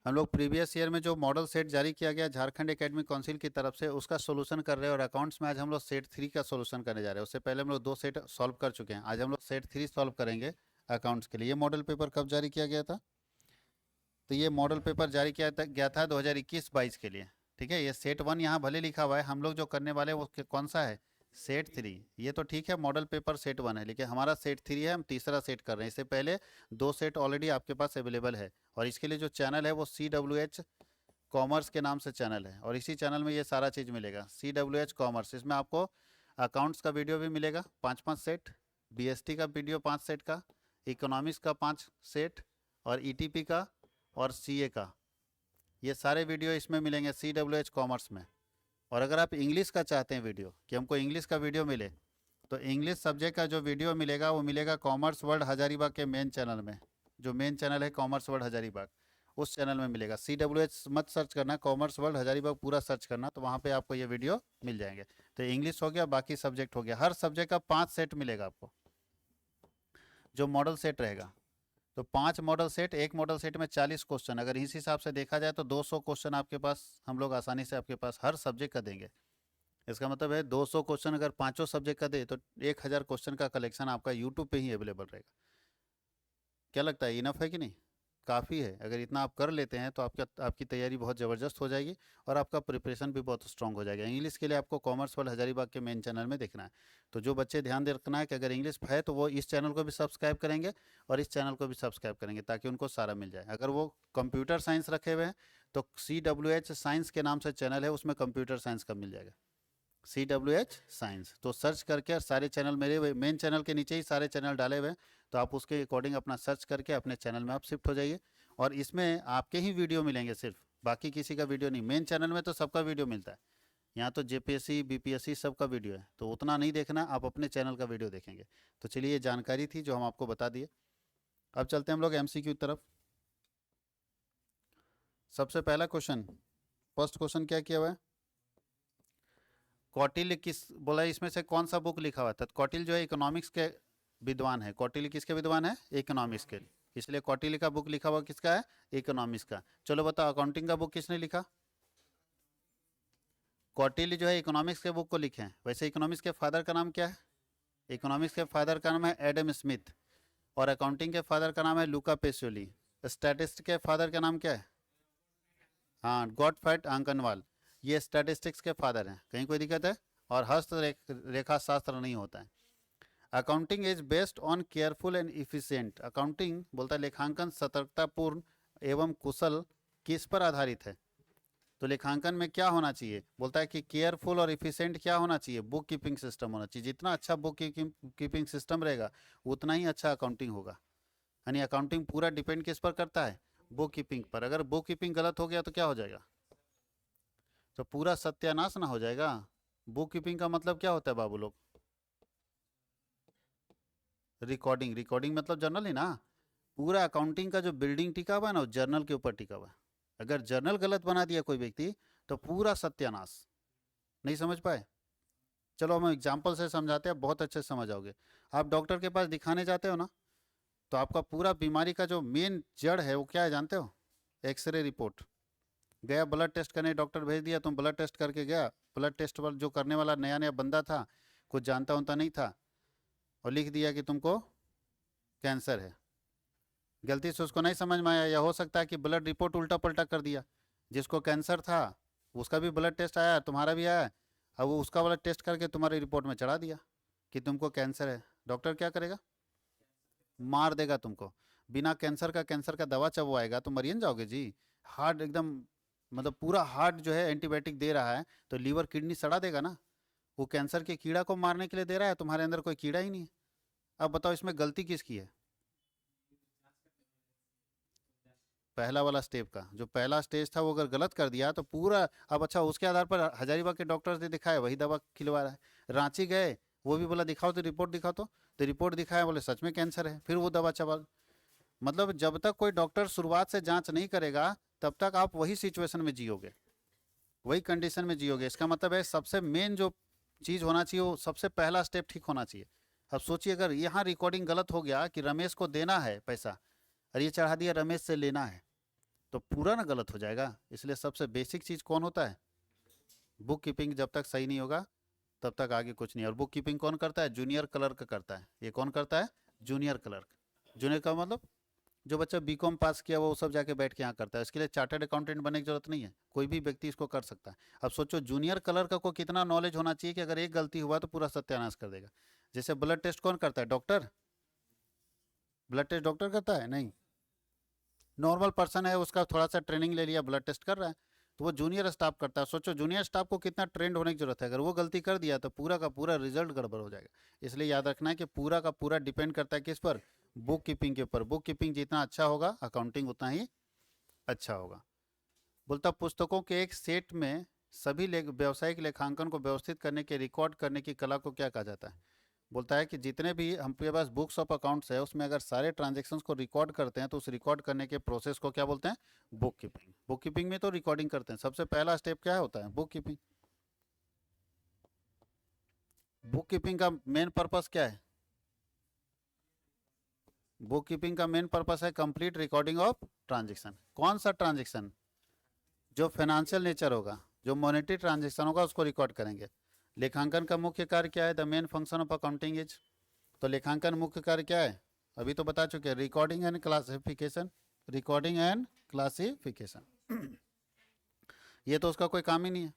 हम लोग previous year में जो मॉडल सेट जारी किया गया झारखंड एकेडमिक काउंसिल की तरफ से उसका सोल्यूशन कर रहे हैं, और अकाउंट्स में आज हम लोग सेट 3 का सोल्यूशन करने जा रहे हैं। उससे पहले हम लोग 2 सेट सॉल्व कर चुके हैं, आज हम लोग सेट 3 सॉल्व करेंगे अकाउंट्स के लिए। ये मॉडल पेपर कब जारी किया गया था? तो ये मॉडल पेपर जारी किया गया था 2021-22 के लिए। ठीक है, ये सेट 1 यहाँ भले लिखा हुआ है, हम लोग जो करने वाले हैं वो कौन सा है? सेट 3। ये तो ठीक है, मॉडल पेपर सेट 1 है, लेकिन हमारा सेट 3 है, हम तीसरा सेट कर रहे हैं। इससे पहले 2 सेट ऑलरेडी आपके पास अवेलेबल है, और इसके लिए जो चैनल है वो CWH कॉमर्स के नाम से चैनल है, और इसी चैनल में ये सारा चीज़ मिलेगा। CWH कॉमर्स, इसमें आपको अकाउंट्स का वीडियो भी मिलेगा 5-5 सेट, BST का वीडियो 5 सेट का, इकोनॉमिक्स का 5 सेट, और ETP का और CA का, ये सारे वीडियो इसमें मिलेंगे CWH कॉमर्स में। और अगर आप इंग्लिश का चाहते हैं वीडियो, कि हमको इंग्लिश का वीडियो मिले, तो इंग्लिश सब्जेक्ट का जो वीडियो मिलेगा वो मिलेगा कॉमर्स वर्ल्ड हजारीबाग के मेन चैनल में। जो मेन चैनल है कॉमर्स वर्ल्ड हजारीबाग, उस चैनल में मिलेगा। CWH मत सर्च करना, कॉमर्स वर्ल्ड हजारीबाग पूरा सर्च करना, तो वहाँ पे आपको ये वीडियो मिल जाएंगे। तो इंग्लिश हो गया, बाकी सब्जेक्ट हो गया, हर सब्जेक्ट का 5 सेट मिलेगा आपको, जो मॉडल सेट रहेगा। तो 5 मॉडल सेट, एक मॉडल सेट में 40 क्वेश्चन, अगर इस हिसाब से देखा जाए तो 200 क्वेश्चन आपके पास हम लोग आसानी से आपके पास हर सब्जेक्ट का देंगे। इसका मतलब है 200 क्वेश्चन अगर पांचों सब्जेक्ट का दे तो 1000 क्वेश्चन का कलेक्शन आपका यूट्यूब पे ही अवेलेबल रहेगा। क्या लगता है, इनफ है कि नहीं? काफ़ी है। अगर इतना आप कर लेते हैं तो आपकी तैयारी बहुत ज़बरदस्त हो जाएगी, और आपका प्रिपरेशन भी बहुत स्ट्रांग हो जाएगा। इंग्लिश के लिए आपको कॉमर्स वर्ल्ड हजारीबाग के मेन चैनल में देखना है। तो जो बच्चे ध्यान दे रखना है कि अगर इंग्लिश है तो वो इस चैनल को भी सब्सक्राइब करेंगे, और इस चैनल को भी सब्सक्राइब करेंगे, ताकि उनको सारा मिल जाए। अगर वो कंप्यूटर साइंस रखे हुए हैं तो CWH साइंस के नाम से चैनल है, उसमें कंप्यूटर साइंस का मिल जाएगा, CWH साइंस। तो सर्च करके, और सारे चैनल मेरे मेन चैनल के नीचे ही सारे चैनल डाले हुए हैं, तो आप उसके अकॉर्डिंग अपना सर्च करके अपने चैनल में आप शिफ्ट हो जाइए। और इसमें आपके ही वीडियो मिलेंगे सिर्फ, बाकी किसी का वीडियो नहीं। मेन चैनल में तो सबका वीडियो मिलता है, यहाँ तो JPSC BPSC सबका वीडियो है, तो उतना नहीं देखना, आप अपने चैनल का वीडियो देखेंगे। तो चलिए, ये जानकारी थी जो हम आपको बता दिए। अब चलते हैं हम लोग MCQ की तरफ। सबसे पहला क्वेश्चन, फर्स्ट क्वेश्चन क्या किया हुआ है? कौटिल्य किस बोला, इसमें से कौन सा बुक लिखा हुआ था? तो कौटिल्य जो है इकोनॉमिक्स के विद्वान है। कौटिल्य किसके विद्वान है? इकोनॉमिक्स के, इसलिए कौटिल्य का बुक लिखा हुआ किसका है? इकोनॉमिक्स का। चलो बताओ, अकाउंटिंग का बुक किसने लिखा? कौटिल्य जो है इकोनॉमिक्स के बुक को लिखे हैं। वैसे इकोनॉमिक्स के फादर का नाम क्या है? इकोनॉमिक्स के फादर का नाम है एडम स्मिथ, और अकाउंटिंग के फादर का नाम है लुका पेसोली। स्टैटिस्टिक्स के फादर का नाम क्या है? हाँ, गॉटफ्राइड आंकनवाल। ये स्टैटिस्टिक्स के फादर हैं। कहीं कोई दिक्कत है? और रेखा शास्त्र नहीं होता है। Accounting is based on careful and efficient. Accounting बोलता है लेखांकन सतर्कतापूर्ण एवं कुशल किस पर आधारित है? तो लेखांकन में क्या होना चाहिए? बोलता है कि केयरफुल और इफिशिएंट क्या होना चाहिए? बुक कीपिंग सिस्टम होना चाहिए। जितना अच्छा बुक कीपिंग सिस्टम रहेगा, उतना ही अच्छा अकाउंटिंग होगा। यानी अकाउंटिंग पूरा डिपेंड किस पर करता है? बुक कीपिंग पर। अगर बुक कीपिंग गलत हो गया तो क्या हो जाएगा? तो पूरा सत्यानाश ना हो जाएगा। बुक कीपिंग का मतलब क्या होता है बाबू लोग? रिकॉर्डिंग। रिकॉर्डिंग मतलब जर्नल ही ना। पूरा अकाउंटिंग का जो बिल्डिंग टिका हुआ है ना, वो जर्नल के ऊपर टिका हुआ है। अगर जर्नल गलत बना दिया कोई व्यक्ति, तो पूरा सत्यानाश। नहीं समझ पाए? चलो हम एग्जाम्पल से समझाते हैं, बहुत अच्छे से समझ आओगे। आप डॉक्टर के पास दिखाने जाते हो ना, तो आपका पूरा बीमारी का जो मेन जड़ है वो क्या है जानते हो? X-ray report. गया ब्लड टेस्ट करने, डॉक्टर भेज दिया, तुम ब्लड टेस्ट करके गया। ब्लड टेस्ट वाला जो करने वाला नया नया बंदा था, कुछ जानता उनता नहीं था, और लिख दिया कि तुमको कैंसर है। गलती से उसको नहीं समझ में आया, या हो सकता है कि ब्लड रिपोर्ट उल्टा पलटा कर दिया। जिसको कैंसर था उसका भी ब्लड टेस्ट आया, तुम्हारा भी आया, अब वो उसका ब्लड टेस्ट करके तुम्हारी रिपोर्ट में चढ़ा दिया कि तुमको कैंसर है। डॉक्टर क्या करेगा? मार देगा तुमको। बिना कैंसर का दवा चबवाएगा तो मरियन जाओगे जी। हार्ट एकदम, मतलब पूरा हार्ट जो है एंटीबायोटिक दे रहा है, तो लीवर किडनी सड़ा देगा ना। वो कैंसर के कीड़ा को मारने के लिए दे रहा है, तुम्हारे अंदर कोई कीड़ा ही नहीं है। अब बताओ इसमें गलती किसकी है? पहला वाला स्टेप का, जो पहला स्टेज था वो अगर गलत कर दिया तो पूरा। अब अच्छा, उसके आधार पर हजारीबाग के डॉक्टर्स ने दिखाया, वही दवा खिलवा रहा है। रांची गए, वो भी बोला दिखाओ तो रिपोर्ट दिखाओ, तो रिपोर्ट दिखाया, बोले सच में कैंसर है, फिर वो दवा चबा। मतलब जब तक कोई डॉक्टर शुरुआत से जांच नहीं करेगा, तब तक आप वही सिचुएशन में जियोगे, वही कंडीशन में जियोगे। इसका मतलब है सबसे मेन जो चीज़ होना चाहिए, वो सबसे पहला स्टेप ठीक होना चाहिए। अब सोचिए, अगर यहाँ रिकॉर्डिंग गलत हो गया कि रमेश को देना है पैसा, और ये चढ़ा दिया रमेश से लेना है, तो पूरा ना गलत हो जाएगा। इसलिए सबसे बेसिक चीज़ कौन होता है? Book keeping. जब तक सही नहीं होगा तब तक आगे कुछ नहीं। और बुक कीपिंग कौन करता है? जूनियर क्लर्क करता है। ये कौन करता है? Junior clerk. जूनियर का मतलब जो बच्चा बीकॉम पास किया वो सब जाके बैठ के यहाँ करता है। इसके लिए चार्टर्ड अकाउंटेंट बनने की जरूरत नहीं है, कोई भी व्यक्ति इसको कर सकता है। अब सोचो जूनियर क्लर्क को कितना नॉलेज होना चाहिए कि अगर एक गलती हुआ तो पूरा सत्यानाश कर देगा। जैसे ब्लड टेस्ट कौन करता है? डॉक्टर। ब्लड टेस्ट डॉक्टर करता है? नहीं, नॉर्मल पर्सन है, उसका थोड़ा सा ट्रेनिंग ले लिया, ब्लड टेस्ट कर रहा है, तो वो जूनियर स्टाफ करता है। सोचो जूनियर स्टाफ को कितना ट्रेंड होने की जरूरत है। अगर वो गलती कर दिया तो पूरा का पूरा रिजल्ट गड़बड़ हो जाएगा। इसलिए याद रखना है कि पूरा का पूरा डिपेंड करता है किस पर? बुक कीपिंग के ऊपर। बुक कीपिंग जितना अच्छा होगा अकाउंटिंग उतना ही अच्छा होगा। बोलता पुस्तकों के एक सेट में सभी व्यावसायिक लेखांकन को व्यवस्थित करने के रिकॉर्ड करने की कला को क्या कहा जाता है? बोलता है कि जितने भी हमारे पास बुक्स ऑफ अकाउंट्स है उसमें अगर सारे ट्रांजेक्शन्स को रिकॉर्ड करते हैं तो उस रिकॉर्ड करने के प्रोसेस को क्या बोलते हैं? Book keeping. बुक कीपिंग में तो रिकॉर्डिंग करते हैं। सबसे पहला स्टेप क्या होता है? Book keeping. बुक कीपिंग का मेन पर्पस क्या है? बुक कीपिंग का मेन पर्पस है कंप्लीट रिकॉर्डिंग ऑफ ट्रांजेक्शन। कौन सा ट्रांजेक्शन? जो फाइनेंशियल नेचर होगा, जो मॉनेटरी ट्रांजेक्शन होगा उसको रिकॉर्ड करेंगे। लेखांकन का मुख्य कार्य क्या है? The main function of accounting is. तो लेखांकन मुख्य कार्य क्या है? अभी तो बता चुके हैं, recording and classification. Recording and classification. ये तो उसका कोई काम ही नहीं है।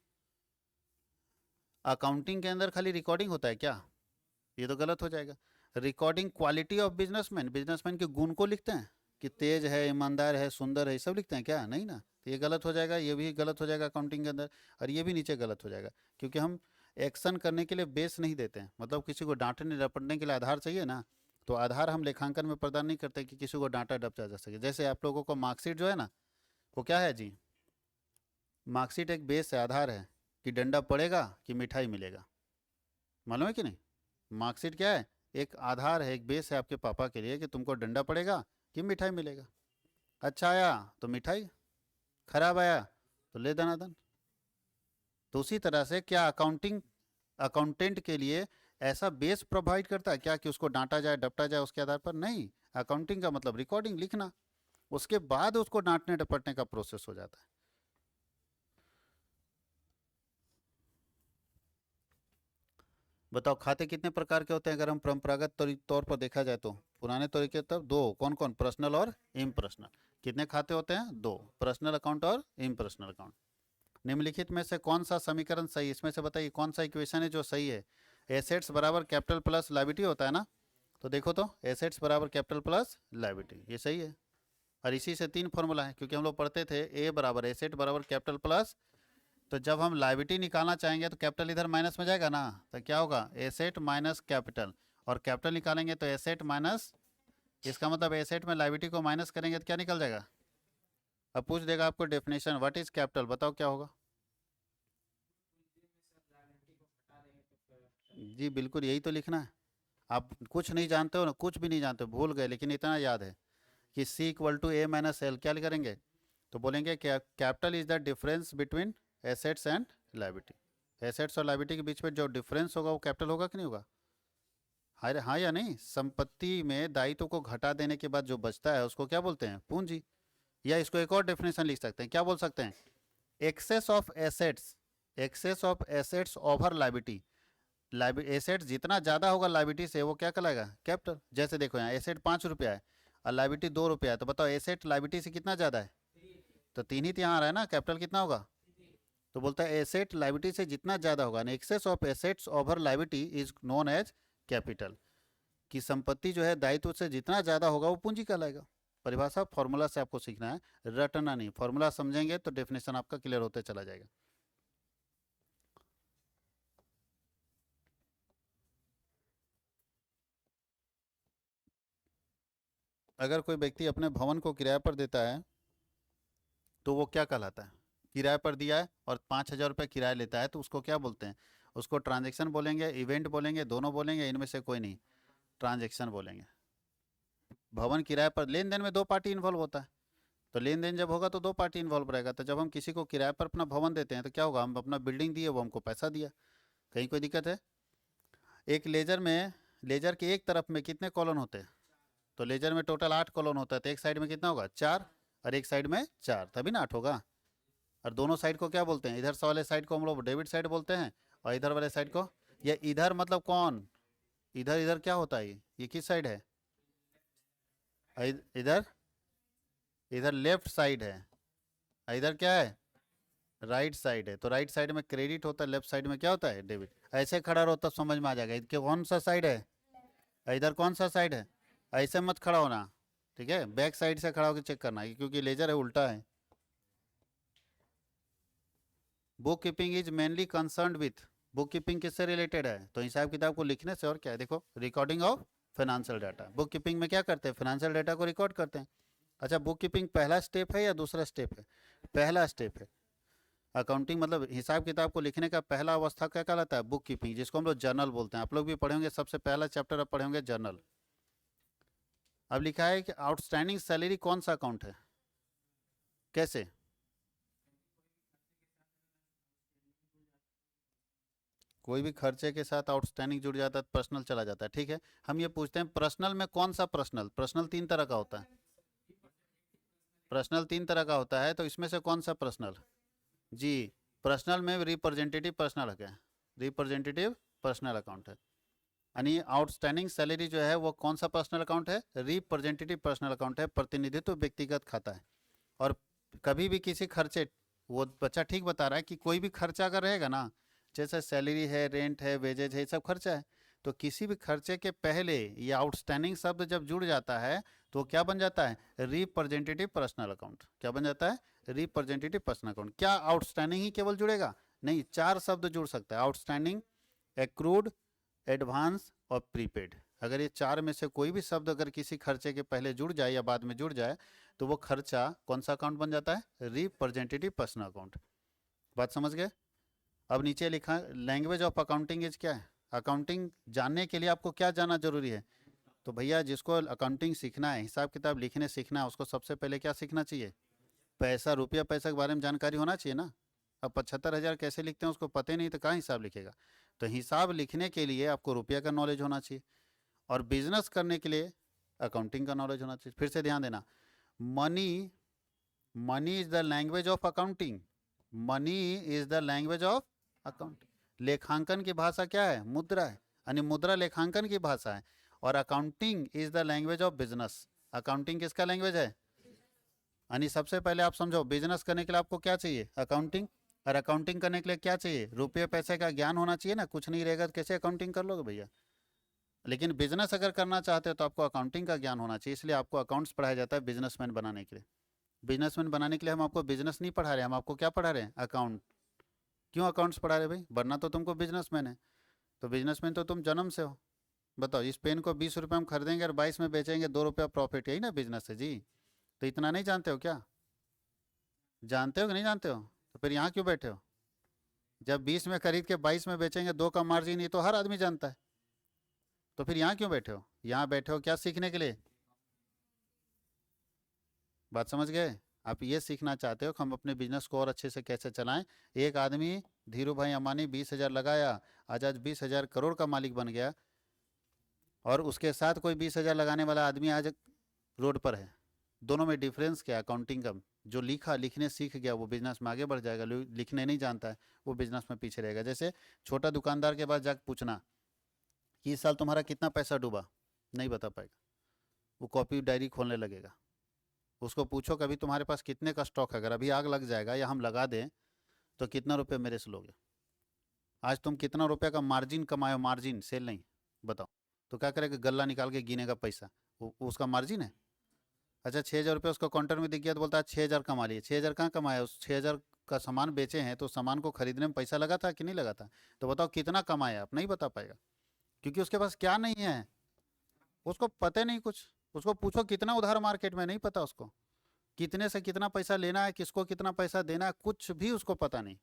अकाउंटिंग के अंदर खाली रिकॉर्डिंग होता है क्या? ये तो गलत हो जाएगा। Recording quality of businessman, businessman के गुण को लिखते हैं कि तेज है, ईमानदार है, सुंदर है, ये सब लिखते हैं क्या? नहीं ना। तो ये गलत हो जाएगा, ये भी गलत हो जाएगा अकाउंटिंग के अंदर। और ये भी नीचे गलत हो जाएगा, क्योंकि हम एक्शन करने के लिए बेस नहीं देते हैं। मतलब किसी को डांटने डपटने के लिए आधार चाहिए ना, तो आधार हम लेखांकन में प्रदान नहीं करते कि किसी को डांटा डपटा जा सके। जैसे आप लोगों को मार्कशीट जो है ना, वो क्या है जी? मार्कशीट एक बेस है, आधार है कि डंडा पड़ेगा कि मिठाई मिलेगा। मालूम है कि नहीं? मार्कशीट क्या है? एक आधार है, एक बेस है आपके पापा के लिए कि तुमको डंडा पड़ेगा कि मिठाई मिलेगा। अच्छा आया तो मिठाई, खराब आया तो ले दनादन। तो उसी तरह से क्या अकाउंटिंग अकाउंटेंट के लिए ऐसा बेस प्रोवाइड करता है क्या कि उसको डांटा जाए डपटा जाए उसके आधार पर? नहीं। अकाउंटिंग का मतलब रिकॉर्डिंग, लिखना, उसके बाद उसको डांटने डपटने का प्रोसेस हो जाता है। बताओ खाते कितने प्रकार के होते हैं? अगर हम परंपरागत तौर पर देखा जाए तो पुराने तरीके तब दो। कौन कौन? पर्सनल और इम्पर्सनल। कितने खाते होते हैं? दो, पर्सनल अकाउंट और इम्पर्सनल अकाउंट। निम्नलिखित में से कौन सा समीकरण सही है? इसमें से बताइए कौन सा इक्वेशन है जो सही है? एसेट्स बराबर कैपिटल प्लस लायबिलिटी होता है ना, तो देखो तो एसेट्स बराबर कैपिटल प्लस लायबिलिटी, ये सही है। और इसी से तीन फॉर्मूला है, क्योंकि हम लोग पढ़ते थे ए बराबर एसेट बराबर कैपिटल प्लस, तो जब हम लायबिलिटी निकालना चाहेंगे तो कैपिटल इधर माइनस में जाएगा ना, तो क्या होगा? Asset minus capital. और कैपिटल निकालेंगे तो एसेट माइनस, इसका मतलब एसेट में लायबिलिटी को माइनस करेंगे तो क्या निकल जाएगा? अब पूछ देगा आपको डेफिनेशन व्हाट इज कैपिटल, बताओ क्या होगा? जी बिल्कुल, यही तो लिखना है। आप कुछ नहीं जानते हो ना, कुछ भी नहीं जानते हो, भूल गए, लेकिन इतना याद है कि C equal to A minus L. क्या करेंगे? तो बोलेंगे capital is the difference between assets and liability. Assets और लायबिलिटी के बीच में जो डिफरेंस होगा वो कैपिटल होगा कि नहीं होगा? हाँ हाँ या नहीं? संपत्ति में दायित्व को घटा देने के बाद जो बचता है उसको क्या बोलते हैं? पूंजी। या इसको एक और डेफिनेशन लिख सकते हैं, क्या बोल सकते हैं? Excess of assets, excess of assets over liability. Asset जितना ज़्यादा होगा लाइबिलिटी से वो क्या कहलाएगा? कैपिटल। जैसे देखो यहाँ एसेट 5 रुपया है और लाइबिलिटी 2 रुपया है, तो बताओ एसेट लाइबिलिटी से कितना ज़्यादा है? तो तीन ही तो यहाँ आ रहा है ना, कैपिटल कितना होगा? तो बोलता है एसेट लाइबिलिटी से जितना ज़्यादा होगा, excess of assets over liability is known as capital. कि संपत्ति जो है दायित्व से जितना ज़्यादा होगा वो पूंजी कहलाएगा। परिभाषा फॉर्मूला से आपको सीखना है, रटना नहीं। फॉर्मूला समझेंगे तो डेफिनेशन आपका क्लियर होते चला जाएगा। अगर कोई व्यक्ति अपने भवन को किराए पर देता है तो वो क्या कहलाता है? किराए पर दिया है और 5,000 रुपये किराया लेता है, तो उसको क्या बोलते हैं? उसको ट्रांजैक्शन बोलेंगे, इवेंट बोलेंगे, दोनों बोलेंगे, इनमें से कोई नहीं? ट्रांजैक्शन बोलेंगे। भवन किराए पर, लेन देन में दो पार्टी इन्वॉल्व होता है, तो लेन देन जब होगा तो दो पार्टी इन्वॉल्व रहेगा। तो जब हम किसी को किराए पर अपना भवन देते हैं तो क्या होगा? हम अपना बिल्डिंग दिए, वो हमको पैसा दिया। कहीं कोई दिक्कत है? एक लेजर में, लेजर के एक तरफ में कितने कॉलन होते हैं? तो लेजर में टोटल 8 कॉलन होता है, तो एक साइड में कितना होगा? 4। और एक साइड में 4, तभी ना 8 होगा। और दोनों साइड को क्या बोलते हैं? इधर वाले साइड को हम लोग डेबिट साइड बोलते हैं, और इधर वाले साइड को, ये इधर मतलब कौन? इधर इधर क्या होता है? ये किस साइड है? इधर, इधर लेफ्ट साइड है, और इधर क्या है? राइट साइड है। तो राइट साइड में क्रेडिट होता है, लेफ्ट साइड में क्या होता है? डेबिट। ऐसे खड़ा रहो तब समझ में आ जाएगा इधर कौन सा साइड है, इधर कौन सा साइड है। ऐसे मत खड़ा होना, ठीक है? बैक साइड से खड़ा होकर चेक करना है, क्योंकि लेजर है, उल्टा है। Book keeping is mainly concern with, book keeping किससे रिलेटेड है? तो हिसाब किताब को लिखने से, और क्या है? देखो, recording of financial data. Book keeping में क्या करते हैं? फाइनेंशियल डाटा को रिकॉर्ड करते हैं। अच्छा, बुक कीपिंग पहला स्टेप है या दूसरा स्टेप है? पहला स्टेप है। अकाउंटिंग मतलब हिसाब किताब को लिखने का पहला अवस्था क्या कहलाता है? बुक कीपिंग, जिसको हम लोग जर्नल बोलते हैं। आप लोग भी पढ़े होंगे, सबसे पहला चैप्टर आप पढ़े होंगे जर्नल। अब लिखा है कि आउटस्टैंडिंग सैलरी कौन सा अकाउंट है? कैसे? कोई भी खर्चे के साथ आउटस्टैंडिंग जुड़ जाता है तो पर्सनल चला जाता है, ठीक है। हम ये पूछते हैं पर्सनल में कौन सा पर्सनल? पर्सनल 3 तरह का होता है। पर्सनल 3 तरह का होता है, तो इसमें से कौन सा पर्सनल? जी, पर्सनल में रिप्रेजेंटेटिव पर्सनल है, रिप्रेजेंटेटिव पर्सनल अकाउंट है। यानी आउटस्टैंडिंग सैलरी जो है वो कौन सा पर्सनल अकाउंट है? रिप्रेजेंटेटिव पर्सनल अकाउंट है, प्रतिनिधित्व व्यक्तिगत खाता है। और कभी भी किसी खर्चे, वो बच्चा ठीक बता रहा है कि कोई भी खर्चा अगर रहेगा ना, जैसे सैलरी है, रेंट है, वेजेज है, ये सब खर्चा है, तो किसी भी खर्चे के पहले ये आउटस्टैंडिंग शब्द जब जुड़ जाता है तो क्या बन जाता है? Representative personal account. क्या बन जाता है? Representative personal account. क्या आउटस्टैंडिंग ही केवल जुड़ेगा? नहीं, 4 शब्द जुड़ सकता है। आउटस्टैंडिंग, एक्रूड, एडवांस और प्रीपेड। अगर ये 4 में से कोई भी शब्द अगर किसी खर्चे के पहले जुड़ जाए या बाद में जुड़ जाए तो वो खर्चा कौन सा अकाउंट बन जाता है? Representative personal account. बात समझ गए? अब नीचे लिखा लैंग्वेज ऑफ अकाउंटिंग इज क्या है? अकाउंटिंग जानने के लिए आपको क्या जानना जरूरी है? तो भैया, जिसको अकाउंटिंग सीखना है, हिसाब किताब लिखने सीखना है, उसको सबसे पहले क्या सीखना चाहिए? पैसा, रुपया पैसा के बारे में जानकारी होना चाहिए ना। अब 75,000 कैसे लिखते हैं उसको पता ही नहीं तो कहाँ हिसाब लिखेगा? तो हिसाब लिखने के लिए आपको रुपया का नॉलेज होना चाहिए, और बिजनेस करने के लिए अकाउंटिंग का नॉलेज होना चाहिए। फिर से ध्यान देना, money, money is the language of accounting. Money is the language of accounting. लेखांकन की भाषा क्या है? मुद्रा है, यानी मुद्रा लेखांकन की भाषा है। और accounting is the language of business. Accounting किसका लैंग्वेज है? यानी सबसे पहले आप समझो, बिजनेस करने के लिए आपको क्या चाहिए? अकाउंटिंग। और अकाउंटिंग करने के लिए क्या चाहिए? रुपये पैसे का ज्ञान होना चाहिए ना। कुछ नहीं रहेगा तो कैसे अकाउंटिंग कर लोगे भैया? लेकिन बिजनेस अगर करना चाहते हो तो आपको अकाउंटिंग का ज्ञान होना चाहिए, इसलिए आपको अकाउंट्स पढ़ाया जाता है बिजनेसमैन बनाने के लिए। बिजनेसमैन बनाने के लिए हम आपको बिजनेस नहीं पढ़ा रहे हैं, हम आपको क्या पढ़ा रहे हैं? अकाउंट। क्यों अकाउंट्स पढ़ा रहे हैं भाई? बनना तो तुमको बिजनेसमैन है। तो बिजनेसमैन तो तुम जन्म से हो। बताओ, इस पेन को 20 रुपये में खरीदेंगे और 22 में बेचेंगे, 2 रुपया प्रॉफिट, यही ना बिजनेस है जी। तो इतना नहीं जानते हो क्या? जानते हो कि नहीं जानते हो? तो फिर यहाँ क्यों बैठे हो? जब 20 में खरीद के 22 में बेचेंगे, 2 का मार्जिन, ये तो हर आदमी जानता है। तो फिर यहाँ क्यों बैठे हो? यहाँ बैठे हो क्या सीखने के लिए? बात समझ गए? आप ये सीखना चाहते हो कि हम अपने बिजनेस को और अच्छे से कैसे चलाएं। एक आदमी, धीरू भाई अंबानी, 20,000 लगाया, आज आज 20,000 करोड़ का मालिक बन गया, और उसके साथ कोई 20,000 लगाने वाला आदमी आज रोड पर है। दोनों में डिफरेंस क्या? अकाउंटिंग का। जो लिखने सीख गया वो बिजनेस में आगे बढ़ जाएगा, लिखने नहीं जानता है वो बिजनेस में पीछे रहेगा। जैसे छोटा दुकानदार के पास जाकर पूछना कि इस साल तुम्हारा कितना पैसा डूबा, नहीं बता पाएगा, वो कॉपी डायरी खोलने लगेगा। उसको पूछो कभी तुम्हारे पास कितने का स्टॉक है, अगर अभी आग लग जाएगा या हम लगा दें तो कितना रुपये मेरे से लोगे? आज तुम कितना रुपये का मार्जिन कमाए? मार्जिन, सेल नहीं, बताओ। तो क्या करेगा? गल्ला निकाल के गिनेगा पैसा, वो उसका मार्जिन है। अच्छा, 6,000 रुपये उसको काउंटर में दिख गया तो बोलता है 6,000 कमा लिए। 6,000 कहाँ कमाया? उस 6,000 का सामान बेचे हैं तो सामान को खरीदने में पैसा लगा था कि नहीं लगा था? तो बताओ कितना कमाया? आप नहीं बता पाएगा, क्योंकि उसके पास क्या नहीं है? उसको पता नहीं कुछ। उसको पूछो कितना उधार मार्केट में, नहीं पता उसको। कितने से कितना पैसा लेना है, किसको कितना पैसा देना है, कुछ भी उसको पता नहीं।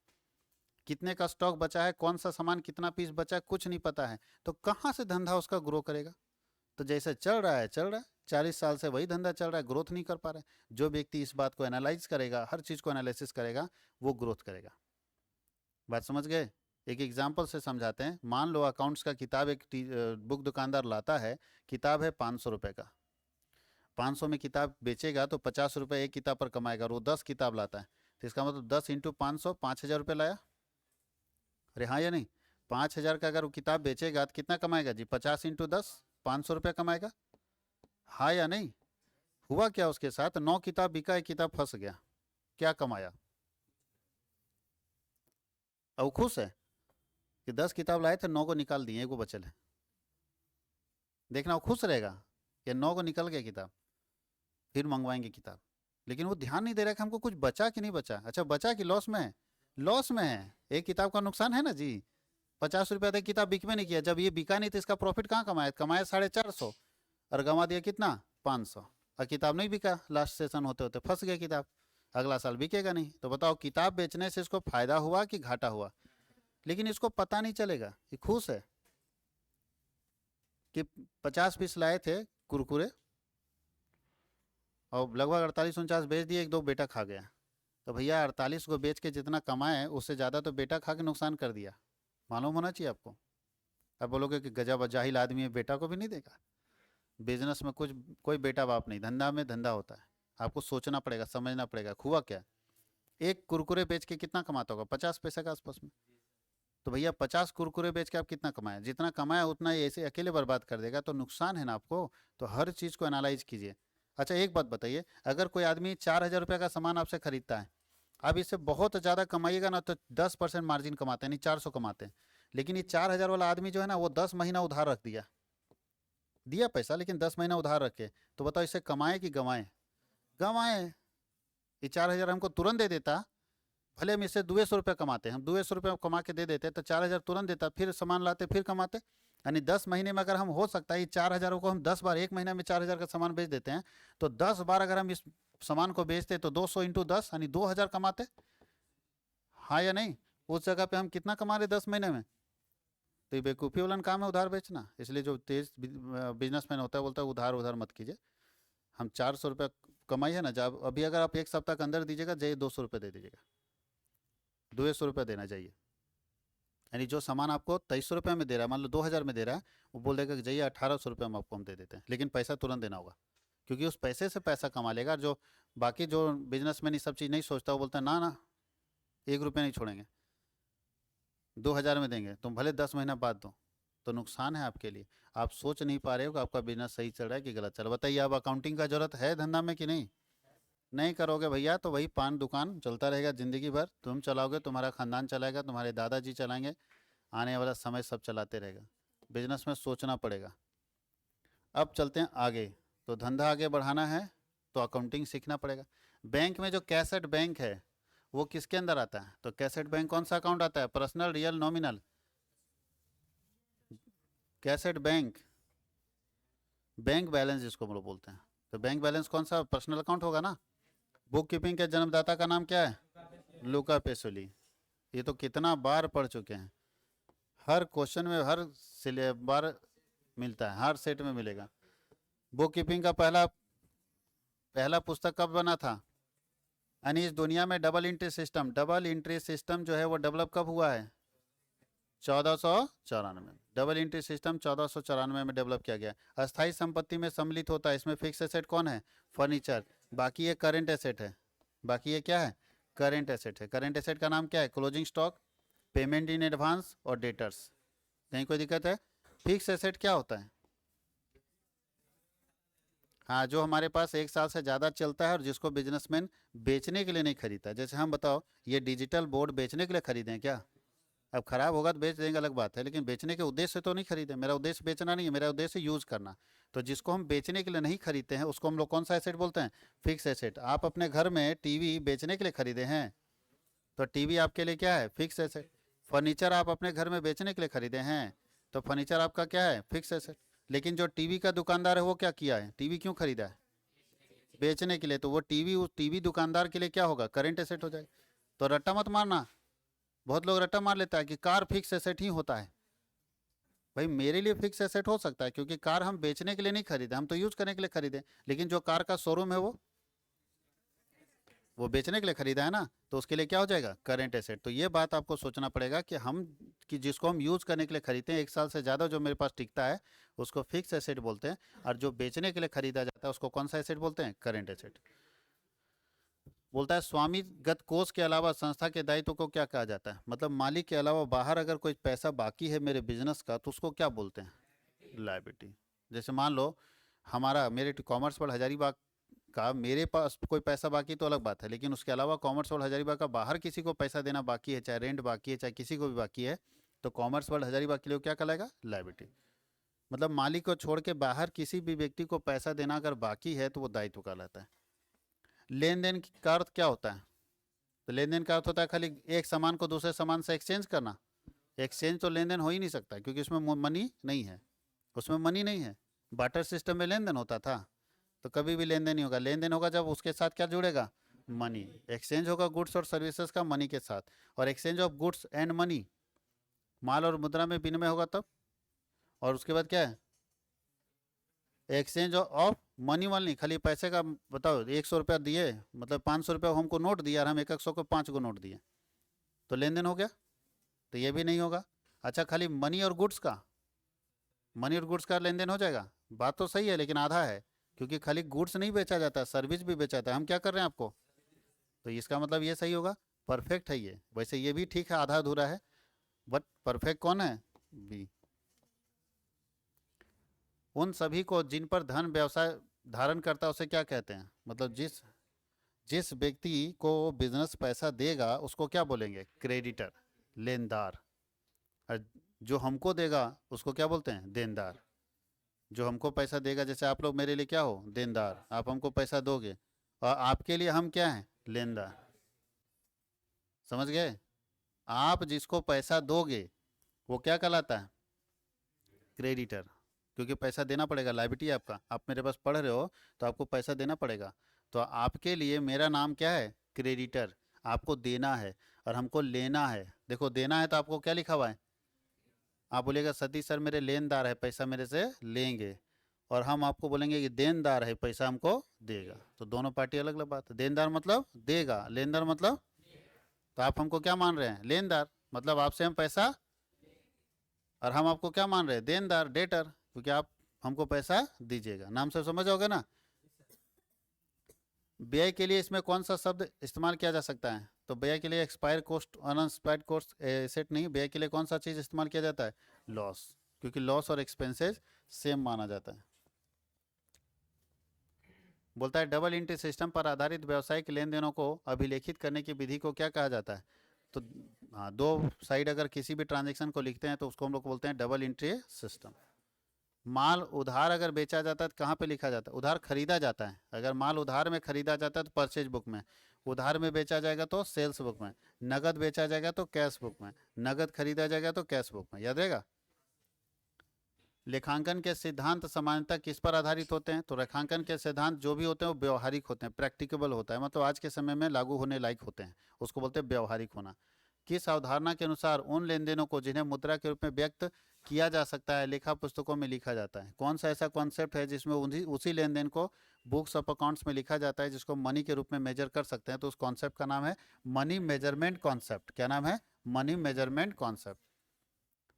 कितने का स्टॉक बचा है, कौन सा सामान कितना पीस बचा है, कुछ नहीं पता है। तो कहाँ से धंधा उसका ग्रो करेगा? तो जैसे चल रहा है चल रहा है, 40 साल से वही धंधा चल रहा है, ग्रोथ नहीं कर पा रहा है। जो व्यक्ति इस बात को एनालाइज करेगा, हर चीज़ को एनालिसिस करेगा, वो ग्रोथ करेगा। बात समझ गए? एक एग्जाम्पल से समझाते हैं। मान लो अकाउंट्स का किताब एक बुक दुकानदार लाता है, किताब है 500 रुपये का। 500 में किताब बेचेगा तो 50 रुपये एक किताब पर कमाएगा, और वो 10 किताब लाता है, तो इसका मतलब 10 इंटू 500, 5,000 रुपये लाया। अरे हाँ या नहीं? 5,000 का अगर वो किताब बेचेगा तो कितना कमाएगा जी? 50 इंटू 10, 500 रुपये कमाएगा। हाँ या नहीं? हुआ क्या उसके साथ? 9 किताब बिका, एक किताब फंस गया, क्या कमाया? अब वो खुश है कि 10 किताब लाए थे, 9 को निकाल दिए, एक वो बचल है। देखना वो खुश रहेगा कि 9 को निकल गया किताब, फिर मंगवाएंगे किताब। लेकिन वो ध्यान नहीं दे रहा कि हमको कुछ बचा कि नहीं बचा। अच्छा बचा कि लॉस में है? लॉस में है, एक किताब का नुकसान है ना जी। 50 रुपये तक किताब बिक में नहीं किया, जब ये बिका नहीं तो इसका प्रॉफिट कहाँ कमाया? कमाया 450, और गंवा दिया कितना? 500। और किताब नहीं बिका, लास्ट सेशन होते होते फंस गया किताब, अगला साल बिकेगा नहीं। तो बताओ किताब बेचने से इसको फायदा हुआ कि घाटा हुआ? लेकिन इसको पता नहीं चलेगा, ये खुश है कि 50 पीस लाए थे कुरकुरे और लगभग 48-49 बेच दिए, एक दो बेटा खा गया। तो भैया 48 को बेच के जितना कमाए उससे ज़्यादा तो बेटा खा के नुकसान कर दिया, मालूम होना चाहिए आपको। अब बोलोगे कि गजब जाहिल आदमी है, बेटा को भी नहीं देखा। बिजनेस में कुछ कोई बेटा बाप नहीं, धंधा में धंधा होता है, आपको सोचना पड़ेगा, समझना पड़ेगा। हुआ क्या? एक कुरकुरे बेच के कितना कमाता होगा? 50 पैसे के आसपास में। तो भैया 50 कुरकुरे बेच के आप कितना कमाया? जितना कमाया उतना ही ऐसे अकेले बर्बाद कर देगा, तो नुकसान है ना आपको। तो हर चीज़ को एनालाइज कीजिए। अच्छा एक बात बताइए, अगर कोई आदमी 4,000 रुपये का सामान आपसे खरीदता है, आप इससे बहुत ज़्यादा कमाइएगा ना तो 10% मार्जिन कमाते हैं, नहीं 400 कमाते हैं। लेकिन ये 4,000 वाला आदमी जो है ना, वो 10 महीना उधार रख दिया, दिया पैसा लेकिन 10 महीना उधार रखे, तो बताओ इससे कमाए कि गंवाए? गंवाए। ये 4,000 हमको तुरंत दे देता, भले हम इससे 200 रुपये कमाते हैं, हम 200 रुपये कमा के दे देते तो 4,000 तुरंत देता, फिर सामान लाते फिर कमाते। यानी 10 महीने में अगर हम, हो सकता है ये 4,000 को हम 10 बार, एक महीने में 4,000 का सामान बेच देते हैं, तो 10 बार अगर हम इस सामान को बेचते तो 200 इंटू 10 यानी 2,000 कमाते। हाँ या नहीं? उस जगह पे हम कितना कमा रहे 10 महीने में? तो ये बेवकूफ़ी वाला काम है उधार बेचना। इसलिए जो तेज बिजनेसमैन होता है बोलता है उधार उधार मत कीजिए। हम 400 रुपये कमाई है ना, जब अभी अगर आप एक सप्ताह के अंदर दीजिएगा, जाइए 200 रुपये दे दीजिएगा, 200 रुपये देना चाहिए। यानी जो सामान आपको 2300 रुपये में दे रहा है, मान लो 2,000 में दे रहा है, वो बोल देगा कि जाइए 1,800 रुपये हम आपको हम दे देते हैं, लेकिन पैसा तुरंत देना होगा, क्योंकि उस पैसे से पैसा कमा लेगा। जो बाकी जो बिजनेसमैन ये सब चीज़ नहीं सोचता, वो बोलता है ना ना 1 रुपये नहीं छोड़ेंगे, 2,000 में देंगे, तुम भले 10 महीना बाद दो। तो नुकसान है आपके लिए। आप सोच नहीं पा रहे हो कि आपका बिजनेस सही चल रहा है कि गलत चल रहा है। बताइए, अब अकाउंटिंग का जरूरत है धंधा में कि नहीं? नहीं करोगे भैया तो वही पान दुकान चलता रहेगा ज़िंदगी भर, तुम चलाओगे, तुम्हारा खानदान चलाएगा, तुम्हारे दादाजी चलाएंगे, आने वाला समय सब चलाते रहेगा। बिजनेस में सोचना पड़ेगा। अब चलते हैं आगे। तो धंधा आगे बढ़ाना है तो अकाउंटिंग सीखना पड़ेगा। बैंक में जो कैसेट बैंक है वो किसके अंदर आता है? तो कैसेट बैंक कौन सा अकाउंट आता है? Personal, real, nominal? Cassette bank, bank balance जिसको हम लोग बोलते हैं। तो बैंक बैलेंस कौन सा? पर्सनल अकाउंट होगा ना। बुक कीपिंग के जन्मदाता का नाम क्या है? लुका पेसोली। ये तो कितना बार पढ़ चुके हैं, हर क्वेश्चन में, हर बार मिलता है, हर सेट में मिलेगा। बुक कीपिंग का पहला पहला पुस्तक कब बना था? यानी इस दुनिया में डबल एंट्री सिस्टम जो है वो डेवलप कब हुआ है? 1494। डबल एंट्री सिस्टम 1494 में डेवलप किया गया। अस्थाई संपत्ति में सम्मिलित होता है। इसमें फिक्स एसेट कौन है? फर्नीचर। बाकी ये करंट एसेट है। बाकी ये क्या है? करंट एसेट है। करंट एसेट का नाम क्या है? Closing stock, payment in advance और डेटर्स। कहीं कोई दिक्कत है? फिक्स एसेट क्या होता है? हाँ, जो हमारे पास 1 साल से ज़्यादा चलता है और जिसको बिजनेसमैन बेचने के लिए नहीं खरीदता। जैसे हम, बताओ, ये डिजिटल बोर्ड बेचने के लिए खरीदें क्या? अब खराब होगा तो बेच देंगे, अलग बात है, लेकिन बेचने के उद्देश्य से तो नहीं खरीदे। मेरा उद्देश्य बेचना नहीं है, मेरा उद्देश्य यूज़ करना। तो जिसको हम बेचने के लिए नहीं खरीदते हैं उसको हम लोग कौन सा एसेट बोलते हैं? Fix asset. आप अपने घर में टीवी बेचने के लिए खरीदे हैं, तो टीवी आपके लिए क्या है? Fix asset. फर्नीचर आप अपने घर में बेचने के लिए खरीदे हैं, तो फर्नीचर आपका क्या है? Fix asset. लेकिन जो टीवी का दुकानदार है वो क्या किया है? टीवी क्यों खरीदा है? बेचने के लिए। तो वो टीवी उस टीवी दुकानदार के लिए क्या होगा? करंट एसेट हो जाएगा। तो रट्टा मत मारना। बहुत लोग रट्टा मार लेता है कि कार फिक्स एसेट ही होता है। भाई मेरे लिए फिक्स एसेट हो सकता है, क्योंकि कार हम बेचने के लिए नहीं खरीदे, हम तो यूज करने के लिए खरीदे। लेकिन जो कार का शोरूम है वो वो बेचने के लिए खरीदा है ना, तो उसके लिए क्या हो जाएगा, करेंट एसेट। तो ये बात आपको सोचना पड़ेगा कि जिसको हम यूज़ करने के लिए खरीदते हैं, 1 साल से ज़्यादा जो मेरे पास टिकता है उसको फिक्स एसेट बोलते हैं, और जो बेचने के लिए खरीदा जाता है उसको कौन सा एसेट बोलते हैं, करेंट एसेट। बोलता है स्वामीगत कोष के अलावा संस्था के दायित्व को क्या कहा जाता है, मतलब मालिक के अलावा बाहर अगर कोई पैसा बाकी है मेरे बिजनेस का तो उसको क्या बोलते हैं, लायबिलिटी। जैसे मान लो हमारा मेरे कॉमर्स वर्ल्ड हजारीबाग का मेरे पास कोई पैसा बाकी तो अलग बात है, लेकिन उसके अलावा कॉमर्स वर्ल्ड हजारीबाग का बाहर किसी को पैसा देना बाकी है, चाहे रेंट बाकी है चाहे किसी को भी बाकी है, तो कॉमर्स वर्ल्ड हजारीबाग के लिए वो क्या कहलाएगा, लायबिलिटी। मतलब मालिक को छोड़ के बाहर किसी भी व्यक्ति को पैसा देना अगर बाकी है तो वो दायित्व कहलाता है। लेन देन का अर्थ क्या होता है, तो लेन देन का अर्थ होता है खाली एक सामान को दूसरे सामान से एक्सचेंज करना। एक्सचेंज तो लेन देन हो ही नहीं सकता क्योंकि उसमें मनी नहीं है, उसमें मनी नहीं है। बाटर सिस्टम में लेन देन होता था, तो कभी भी लेन देन नहीं होगा। लेन देन होगा जब उसके साथ क्या जुड़ेगा, मनी। एक्सचेंज होगा गुड्स और सर्विसेज का मनी के साथ, और exchange of goods and money, माल और मुद्रा में विनिमय होगा तब। और उसके बाद क्या है, एक्सचेंज ऑफ मनी वाल नहीं, खाली पैसे का बताओ, 100 रुपया दिए मतलब 500 रुपया हमको नोट दिया और हम 100 को 5 को नोट दिए, तो लेन देन हो गया, तो ये भी नहीं होगा। अच्छा खाली मनी और गुड्स का, मनी और गुड्स का लेन देन हो जाएगा, बात तो सही है लेकिन आधा है, क्योंकि खाली गुड्स नहीं बेचा जाता, सर्विस भी बेचा जाता है। हम क्या कर रहे हैं आपको, तो इसका मतलब ये सही होगा, परफेक्ट है ये। वैसे ये भी ठीक है, आधा अधूरा है, बट परफेक्ट कौन है, बी। उन सभी को जिन पर धन व्यवसाय धारण करता है उसे क्या कहते हैं, मतलब जिस जिस व्यक्ति को बिजनेस पैसा देगा उसको क्या बोलेंगे, क्रेडिटर, लेनदार। और जो हमको देगा उसको क्या बोलते हैं, देनदार। जो हमको पैसा देगा, जैसे आप लोग मेरे लिए क्या हो, देनदार, आप हमको पैसा दोगे, और आपके लिए हम क्या हैं, लेनदार। समझ गए, आप जिसको पैसा दोगे वो क्या कहलाता है, क्रेडिटर, क्योंकि पैसा देना पड़ेगा, लायबिलिटी है आपका, आप मेरे पास पढ़ रहे हो तो आपको पैसा देना पड़ेगा। तो आपके लिए मेरा नाम क्या है, क्रेडिटर। आपको देना है और हमको लेना है। देखो देना है तो आपको क्या लिखा हुआ है, आप बोलिएगा सतीश सर मेरे लेनदार है, पैसा मेरे से लेंगे, और हम आपको बोलेंगे कि देनदार है, पैसा हमको देगा। तो दोनों पार्टी अलग अलग बात है। देनदार मतलब देगा, लेनदार मतलब, तो आप हमको क्या मान रहे हैं, लेनदार, मतलब आपसे हम पैसा, और हम आपको क्या मान रहे हैं, देनदार, डेटर, क्योंकि आप हमको पैसा दीजिएगा। नाम से समझ आओगे ना। व्यय के लिए इसमें कौन सा शब्द इस्तेमाल किया जा सकता है, तो व्यय के लिए expire cost, unexpired cost, asset नहीं, व्यय के लिए कौन सा चीज़ इस्तेमाल किया जाता है, लॉस, क्योंकि लॉस और एक्सपेंसेस सेम माना जाता है। बोलता है डबल एंट्री सिस्टम पर आधारित व्यावसायिक लेन देनों को अभिलेखित करने की विधि को क्या कहा जाता है, तो हाँ, दो साइड अगर किसी भी ट्रांजेक्शन को लिखते हैं तो उसको हम लोग बोलते हैं डबल एंट्री सिस्टम। माल उधार अगर बेचा जाता है तो कहाँ पे लिखा जाता है, उधार खरीदा जाता है। अगर माल उधार में खरीदा जाता है तो परचेज बुक में, उधार में बेचा जाएगा तो सेल्स बुक में, नगद बेचा जाएगा तो कैश बुक में, नगद खरीदा जाएगा तो कैश बुक में, याद रहेगा। लेखांकन के सिद्धांत सामान्यतः किस पर आधारित होते हैं, तो रेखांकन के सिद्धांत जो भी होते हैं वो व्यवहारिक होते हैं, प्रैक्टिकेबल होता है, मतलब आज के समय में लागू होने लायक होते हैं, उसको बोलते हैं व्यवहारिक होना। किस अवधारणा के अनुसार उन लेन देनों को जिन्हें मुद्रा के रूप में व्यक्त किया जा सकता है लेखा पुस्तकों में लिखा जाता है, कौन सा ऐसा कॉन्सेप्ट है जिसमें उसी लेन देन को बुक्स ऑफ अकाउंट्स में लिखा जाता है जिसको मनी के रूप में मेजर कर सकते हैं, तो उस कॉन्सेप्ट का नाम है मनी मेजरमेंट कॉन्सेप्ट। क्या नाम है, मनी मेजरमेंट कॉन्सेप्ट।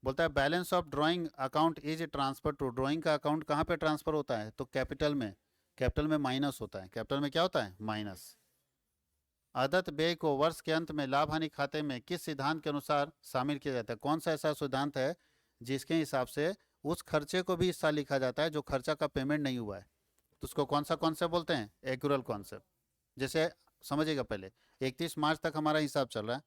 बोलता है balance of drawing account is transfer to, drawing का अकाउंट कहाँ पे ट्रांसफर होता है, तो कैपिटल में, कैपिटल में माइनस होता है, कैपिटल में क्या होता है, माइनस। आदत व्यय को वर्ष के अंत में लाभ हानि खाते में किस सिद्धांत के अनुसार शामिल किया जाता है, कौन सा ऐसा सिद्धांत है जिसके हिसाब से उस खर्चे को भी हिस्सा लिखा जाता है जो खर्चा का पेमेंट नहीं हुआ है, तो उसको कौन सा कॉन्सेप्ट बोलते हैं, एक्यूरल कॉन्सेप्ट। जैसे समझिएगा, पहले 31 मार्च तक हमारा हिसाब चल रहा है,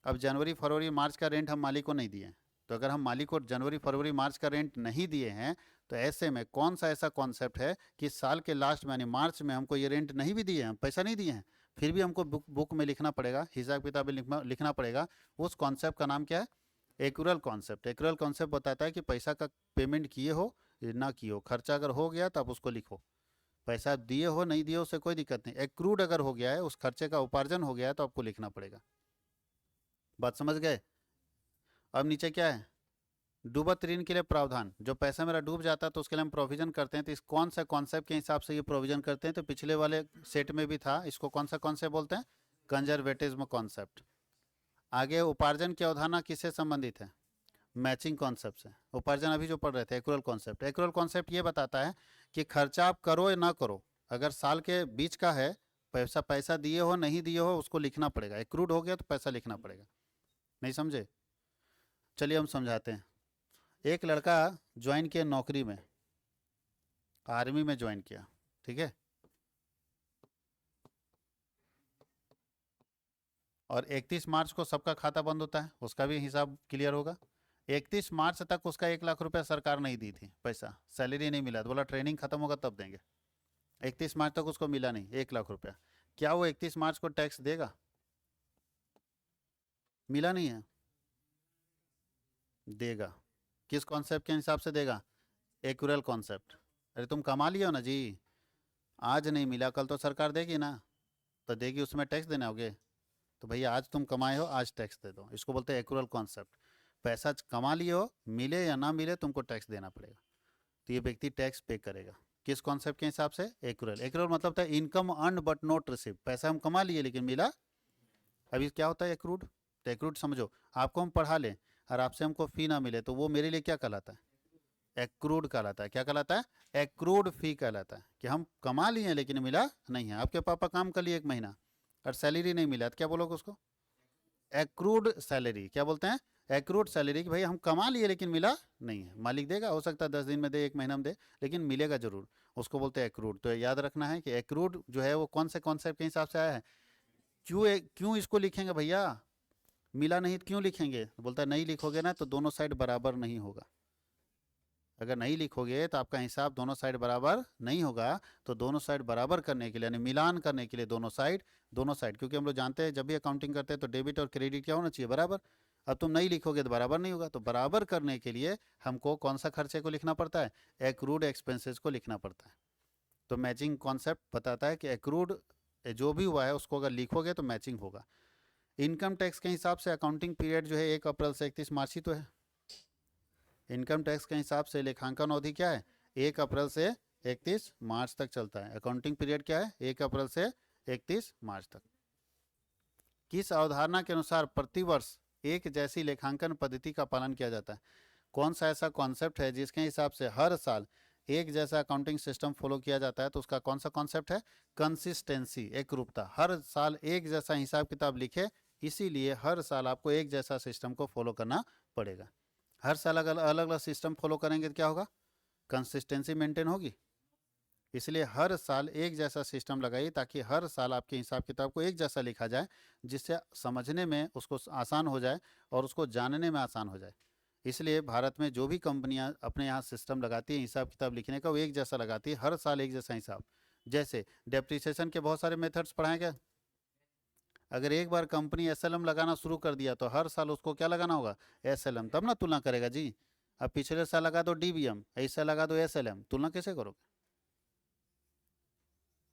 अब जनवरी फरवरी मार्च का रेंट हम मालिक को नहीं दिए, तो अगर हम मालिक को जनवरी फरवरी मार्च का रेंट नहीं दिए हैं तो ऐसे में कौन सा ऐसा कॉन्सेप्ट है कि साल के लास्ट में यानी मार्च में हमको ये रेंट नहीं भी दिए हैं, पैसा नहीं दिए हैं, फिर भी हमको बुक में लिखना पड़ेगा, हिसाब किताब में लिखना पड़ेगा। उस कॉन्सेप्ट का नाम क्या है, एक्यूरल कॉन्सेप्ट। एक्यूरल कॉन्सेप्ट बताता है कि पैसा का पेमेंट किए हो या ना किए हो, खर्चा अगर हो गया तो आप उसको लिखो, पैसा दिए हो नहीं दिए हो उससे कोई दिक्कत नहीं, एक्रूड अगर हो गया है, उस खर्चे का उपार्जन हो गया है तो आपको लिखना पड़ेगा। बात समझ गए। अब नीचे क्या है, डूबत ऋण के लिए प्रावधान, जो पैसा मेरा डूब जाता है तो उसके लिए हम प्रोविजन करते हैं। तो इस कौन सा कॉन्सेप्ट के हिसाब से ये प्रोविजन करते हैं? तो पिछले वाले सेट में भी था, इसको कौन सा कॉन्सेप्ट बोलते हैं? Conservatism concept. आगे उपार्जन की अवधारणा किससे संबंधित है? मैचिंग कॉन्सेप्ट से। उपार्जन अभी जो पढ़ रहे थे एक्रूअल कॉन्सेप्ट। एक्रूअल कॉन्सेप्ट ये बताता है कि खर्चा आप करो या ना करो, अगर साल के बीच का है, पैसा पैसा दिए हो नहीं दिए हो उसको लिखना पड़ेगा। एक्रूड हो गया तो पैसा लिखना पड़ेगा। नहीं समझे? चलिए हम समझाते हैं। एक लड़का ज्वाइन किया नौकरी में, आर्मी में ज्वाइन किया, ठीक है, और 31 मार्च को सबका खाता बंद होता है, उसका भी हिसाब क्लियर होगा। 31 मार्च तक उसका 1 लाख रुपया सरकार नहीं दी थी, पैसा सैलरी नहीं मिला, तो बोला ट्रेनिंग खत्म होगा तब देंगे। 31 मार्च तक उसको मिला नहीं 1 लाख रुपया। क्या वो 31 मार्च को टैक्स देगा? मिला नहीं है, देगा। किस कॉन्सेप्ट के हिसाब से देगा? Accrual concept. अरे तुम कमा लियो ना जी, आज नहीं मिला कल तो सरकार देगी ना, तो देगी, उसमें टैक्स देना होगे। तो भैया आज तुम कमाए हो, आज टैक्स दे दो, इसको बोलते हैं एक्यूरल कॉन्सेप्ट। पैसा कमा लिए हो, मिले या ना मिले तुमको टैक्स देना पड़ेगा, तो ये व्यक्ति टैक्स पे करेगा। किस कॉन्सेप्ट के हिसाब से? एक्यूरल। एक्यूरल मतलब था income earn but not receive, पैसा हम कमा लिए लेकिन मिला। अभी क्या होता है एक्रूड? तो एक्रूड समझो, आपको हम पढ़ा लें और आपसे हमको फी ना मिले तो वो मेरे लिए क्या कहलाता है? एक्रूड कहलाता है। क्या कहलाता है? एक्रूड फी कहलाता है, कि हम कमा लिए लेकिन मिला नहीं है। आपके पापा काम कर लिए 1 महीना और सैलरी नहीं मिला तो क्या बोलोगे उसको? Accrued salary. क्या बोलते हैं? एक्रूड सैलरी, कि भाई हम कमा लिए लेकिन मिला नहीं है। मालिक देगा, हो सकता है 10 दिन में दे, 1 महीना में दे, लेकिन मिलेगा जरूर, उसको बोलते हैं एक्रूड। तो याद रखना है कि एक्रूड जो है वो कौन से कॉन्सेप्ट के हिसाब से आया है। क्यों इसको लिखेंगे भैया? मिला नहीं तो क्यों लिखेंगे? तो बोलता है नहीं लिखोगे ना तो दोनों साइड बराबर नहीं होगा। अगर नहीं लिखोगे तो आपका हिसाब दोनों साइड बराबर नहीं होगा। तो दोनों साइड बराबर करने के लिए, यानी मिलान करने के लिए, दोनों साइड, क्योंकि हम लोग जानते हैं जब भी अकाउंटिंग करते हैं तो डेबिट और क्रेडिट क्या होना चाहिए? बराबर। अब तुम नहीं लिखोगे तो बराबर नहीं होगा। तो बराबर करने के लिए हमको कौन सा खर्चे को लिखना पड़ता है? एक्रूड एक्सपेंसेस को लिखना पड़ता है। तो मैचिंग कॉन्सेप्ट बताता है कि एक्रूड जो भी हुआ है उसको अगर लिखोगे तो मैचिंग होगा। इनकम टैक्स के हिसाब से अकाउंटिंग पीरियड जो है 1 अप्रैल से 31 मार्च ही तो है। इनकम टैक्स के हिसाब से लेखांकन अवधि क्या है? 1 अप्रैल से 31 मार्च तक चलता है। अकाउंटिंग पीरियड क्या है? 1 अप्रैल से 31 मार्च तक। किस अवधारणा के अनुसार प्रतिवर्ष एक जैसी लेखांकन पद्धति का पालन किया जाता है? कौन सा ऐसा कॉन्सेप्ट है जिसके हिसाब से हर साल एक जैसा अकाउंटिंग सिस्टम फॉलो किया जाता है? तो उसका कौन सा कॉन्सेप्ट है? कंसिस्टेंसी, एक रूपता। हर साल एक जैसा हिसाब किताब लिखे, इसीलिए हर साल आपको एक जैसा सिस्टम को फॉलो करना पड़ेगा। हर साल अगर अलग अलग सिस्टम फॉलो करेंगे तो क्या होगा? कंसिस्टेंसी मेंटेन होगी। इसलिए हर साल एक जैसा सिस्टम लगाइए ताकि हर साल आपके हिसाब किताब को एक जैसा लिखा जाए, जिससे समझने में उसको आसान हो जाए और उसको जानने में आसान हो जाए। इसलिए भारत में जो भी कंपनियां अपने यहाँ सिस्टम लगाती है हिसाब किताब लिखने का, वो एक जैसा लगाती है, हर साल एक जैसा हिसाब। जैसे डेप्रिसिएशन के बहुत सारे मेथड्स पढ़ाए गए। अगर एक बार कंपनी एसएलएम लगाना शुरू कर दिया तो हर साल उसको क्या लगाना होगा? एसएलएम, तब ना तुलना करेगा जी। अब पिछले साल लगा दो डीबीएम, ऐसा लगा दो एसएलएम, तुलना कैसे करोगे?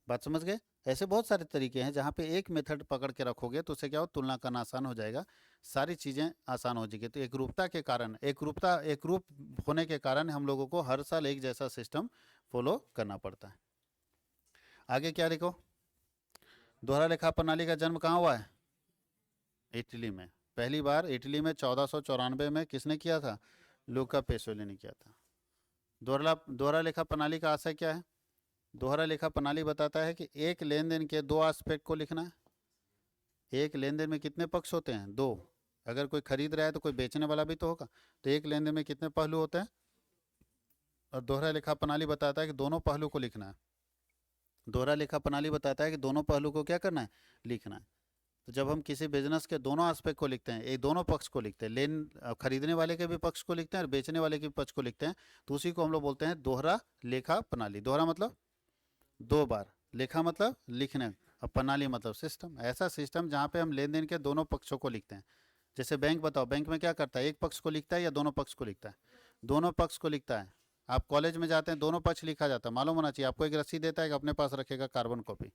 बात समझ गए? ऐसे बहुत सारे तरीके हैं जहाँ पे एक मेथड पकड़ के रखोगे तो उससे क्या हो, तुलना करना आसान हो जाएगा, सारी चीज़ें आसान हो जाएगी। तो एकरूपता के कारण, एकरूप होने के कारण हम लोगों को हर साल एक जैसा सिस्टम फॉलो करना पड़ता है। आगे क्या लिखो? दोहरा लेखा प्रणाली का जन्म कहाँ हुआ है? इटली में। पहली बार इटली में 1494 में किसने किया था? लूका पेसोली ने किया था। दोहरा लेखा प्रणाली का आशय क्या है? दोहरा लेखा प्रणाली बताता है कि एक लेन देन के दो एस्पेक्ट को लिखना है। एक लेन देन में कितने पक्ष होते हैं? दो। अगर कोई खरीद रहा है तो कोई बेचने वाला भी तो होगा, तो एक लेन देन में कितने पहलू होते हैं? और दोहरा लेखा प्रणाली बताता है कि दोनों पहलू को लिखना है। दोहरा लेखा प्रणाली बताता है कि दोनों पहलू को क्या करना है? लिखना है। तो जब हम किसी बिजनेस के दोनों एस्पेक्ट को लिखते हैं, एक दोनों पक्ष को लिखते हैं, खरीदने वाले के भी पक्ष को लिखते हैं और बेचने वाले के भी पक्ष को लिखते हैं, तो उसी को हम लोग बोलते हैं दोहरा लेखा प्रणाली। दोहरा मतलब दो बार, लेखा मतलब लिखने, और प्रणाली मतलब सिस्टम। ऐसा सिस्टम जहाँ पे हम लेन देन के दोनों पक्षों को लिखते हैं। जैसे बैंक, बताओ बैंक में क्या करता है? एक पक्ष को लिखता है या दोनों पक्ष को लिखता है? दोनों पक्ष को लिखता है। आप कॉलेज में जाते हैं, दोनों पक्ष लिखा जाता है, मालूम होना चाहिए आपको। एक रसीद देता है कि अपने पास रखेगा कार्बन कॉपी,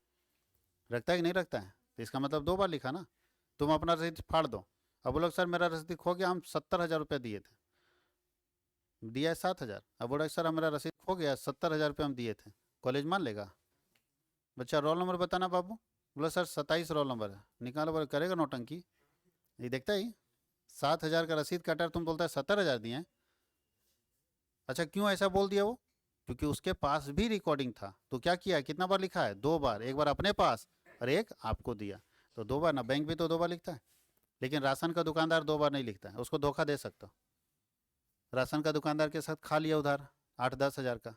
रखता है कि नहीं रखता है? तो इसका मतलब दो बार लिखा ना। तुम अपना रसीद फाड़ दो, अब बोलो सर मेरा रसीद खो गया, हम 70,000 रुपये दिए थे, दिया है 7,000। अब बोला सर हमारा रसीद खो गया, 70,000 रुपये हम दिए थे, कॉलेज मान लेगा? बच्चा रोल नंबर बताना बाबू। बोला सर 27 रोल नंबर है। निकालो, बोले करेगा नौटंकी? ये देखता ही 7,000 का रसीद काटा, तुम बोलता है 70,000 दिए हैं। अच्छा क्यों ऐसा बोल दिया वो? क्योंकि उसके पास भी रिकॉर्डिंग था। तो क्या किया, कितना बार लिखा है? 2 बार, एक बार अपने पास और एक आपको दिया, तो 2 बार ना। बैंक भी तो 2 बार लिखता है, लेकिन राशन का दुकानदार 2 बार नहीं लिखता है, उसको धोखा दे सकता हो। राशन का दुकानदार के साथ खा लिया उधार 8-10 हज़ार का।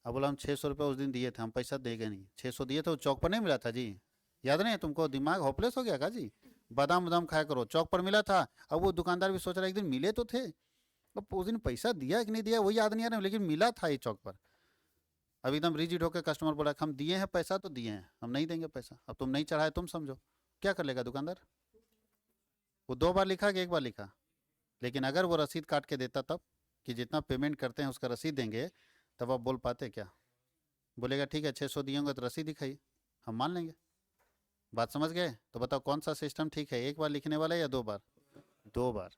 अब बोला हम 600 रुपये उस दिन दिए थे, हम पैसा देंगे नहीं। 600 दिए थे, वो चौक पर नहीं मिला था जी? याद नहीं है तुमको? दिमाग होपलेस हो गया का जी? बादाम बादाम खाया करो, चौक पर मिला था। अब वो दुकानदार भी सोच रहा है एक दिन मिले तो थे, अब उस दिन पैसा दिया कि नहीं दिया वही याद नहीं आ रहा, लेकिन मिला था ये चौक पर। अब एकदम रिजिड होकर कस्टमर बोला हम दिए हैं पैसा तो दिए हैं, हम नहीं देंगे पैसा। अब तुम नहीं चढ़ाए, तुम समझो क्या कर लेगा दुकानदार? वो 2 बार लिखा कि 1 बार लिखा? लेकिन अगर वो रसीद काट के देता तब, कि जितना पेमेंट करते हैं उसका रसीद देंगे, तब आप बोल पाते क्या? बोलेगा ठीक है 600 दिए होंगे तो रसीद दिखाइए, हम मान लेंगे। बात समझ गए? तो बताओ कौन सा सिस्टम ठीक है, 1 बार लिखने वाला है या 2 बार? 2 बार।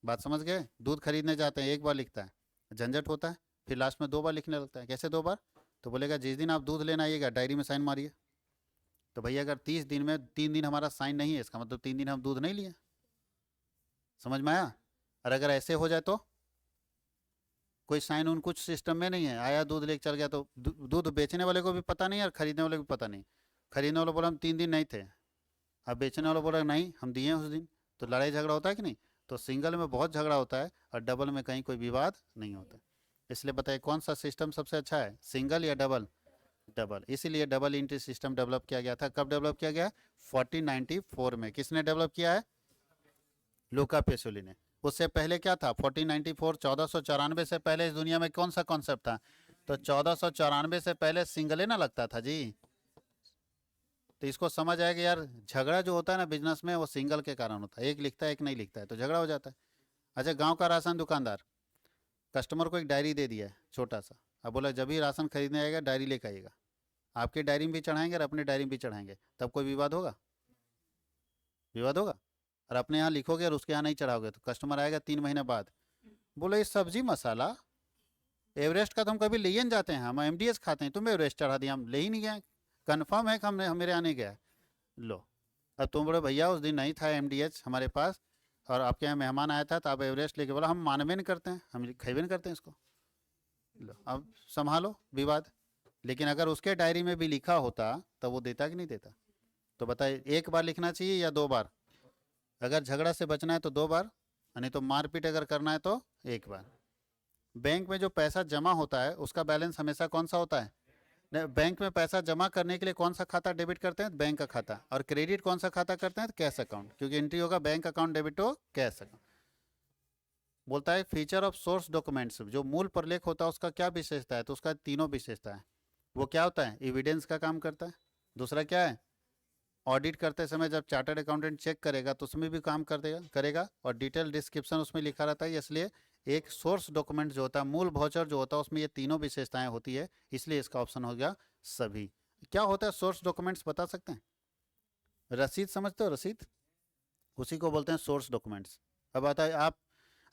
बात समझ गए? दूध खरीदने जाते हैं 1 बार लिखता है, झंझट होता है, फिर लास्ट में 2 बार लिखने लगता है। कैसे 2 बार? तो बोलेगा जिस दिन आप दूध लेना आइएगा डायरी में साइन मारिए। तो भैया अगर 30 दिन में 3 दिन हमारा साइन नहीं है, इसका मतलब 3 दिन हम दूध नहीं लिए। समझ में आया? और अगर ऐसे हो जाए तो कोई साइन उन कुछ सिस्टम में नहीं है, आया दूध लेके चल गया, तो दूध बेचने वाले को भी पता नहीं और खरीदने वाले को भी पता नहीं। खरीदने वाला बोला हम 3 दिन नहीं थे, अब बेचने वाला बोला नहीं हम दिए हैं उस दिन। तो लड़ाई झगड़ा होता है कि नहीं? तो सिंगल में बहुत झगड़ा होता है और डबल में कहीं कोई विवाद नहीं होता। इसलिए बताइए कौन सा सिस्टम सबसे अच्छा है, सिंगल या डबल? डबल। इसीलिए डबल एंट्री सिस्टम डेवलप किया गया था। कब डेवलप किया गया? 1494 में। किसने डेवलप किया है? लूका पेसोली ने। उससे पहले क्या था? 1494, 1494 से पहले इस दुनिया में कौन सा कॉन्सेप्ट था? तो 1494 से पहले सिंगल ना लगता था जी। तो इसको समझ आएगा यार, झगड़ा जो होता है ना बिजनेस में, वो सिंगल के कारण होता है। एक लिखता है एक नहीं लिखता है तो झगड़ा हो जाता है। अच्छा गांव का राशन दुकानदार कस्टमर को एक डायरी दे दिया है छोटा सा, अब बोला जब भी राशन खरीदने आएगा डायरी लेकर आइएगा। आपकी डायरी में भी चढ़ाएंगे और अपनी डायरी में भी चढ़ाएंगे, तब कोई विवाद होगा? विवाद होगा? और अपने यहाँ लिखोगे और उसके यहाँ नहीं चढ़ाओगे तो कस्टमर आएगा 3 महीने बाद, बोले ये सब्जी मसाला एवरेस्ट का तो हम कभी ले ही नहीं जाते हैं, हम एमडीएस खाते हैं, तुम एवरेस्ट चढ़ा दिया, हम ले ही नहीं गए, कन्फर्म है कि हमने मेरे यहाँ नहीं गया। लो, अब तुम बोले भैया उस दिन नहीं था एमडीएच हमारे पास और आपके यहाँ मेहमान आया था तो आप एवरेस्ट लेके, बोला हम मानवे नहीं करते हैं, हम खेबे नहीं करते हैं इसको। लो अब संभालो विवाद। लेकिन अगर उसके डायरी में भी लिखा होता तो वो देता कि नहीं देता? तो बताइए 1 बार लिखना चाहिए या 2 बार? अगर झगड़ा से बचना है तो 2 बार, नहीं तो मारपीट अगर करना है तो 1 बार। बैंक में जो पैसा जमा होता है उसका बैलेंस हमेशा कौन सा होता है? बैंक में पैसा जमा करने के लिए कौन सा खाता डेबिट करते हैं? बैंक का खाता। और क्रेडिट कौन सा खाता करते हैं? कैश अकाउंट, क्योंकि एंट्री होगा बैंक अकाउंट डेबिट हो कैश अकाउंट। बोलता है फीचर ऑफ सोर्स डॉक्यूमेंट्स, जो मूल प्रलेख होता है उसका क्या विशेषता है? तो उसका तीनों विशेषता है। वो क्या होता है? एविडेंस का काम करता है। दूसरा क्या है? ऑडिट करते समय जब चार्टर्ड अकाउंटेंट चेक करेगा तो उसमें भी काम कर देगा करेगा। और डिटेल डिस्क्रिप्शन उसमें लिखा रहता है, इसलिए एक सोर्स डॉक्यूमेंट जो होता है, मूल वाउचर जो होता है, उसमें ये तीनों विशेषताएं होती है, इसलिए इसका ऑप्शन हो गया सभी। क्या होता है सोर्स डॉक्यूमेंट्स बता सकते हैं? रसीद समझते हो? रसीद उसी को बोलते हैं सोर्स डॉक्यूमेंट्स। अब आता है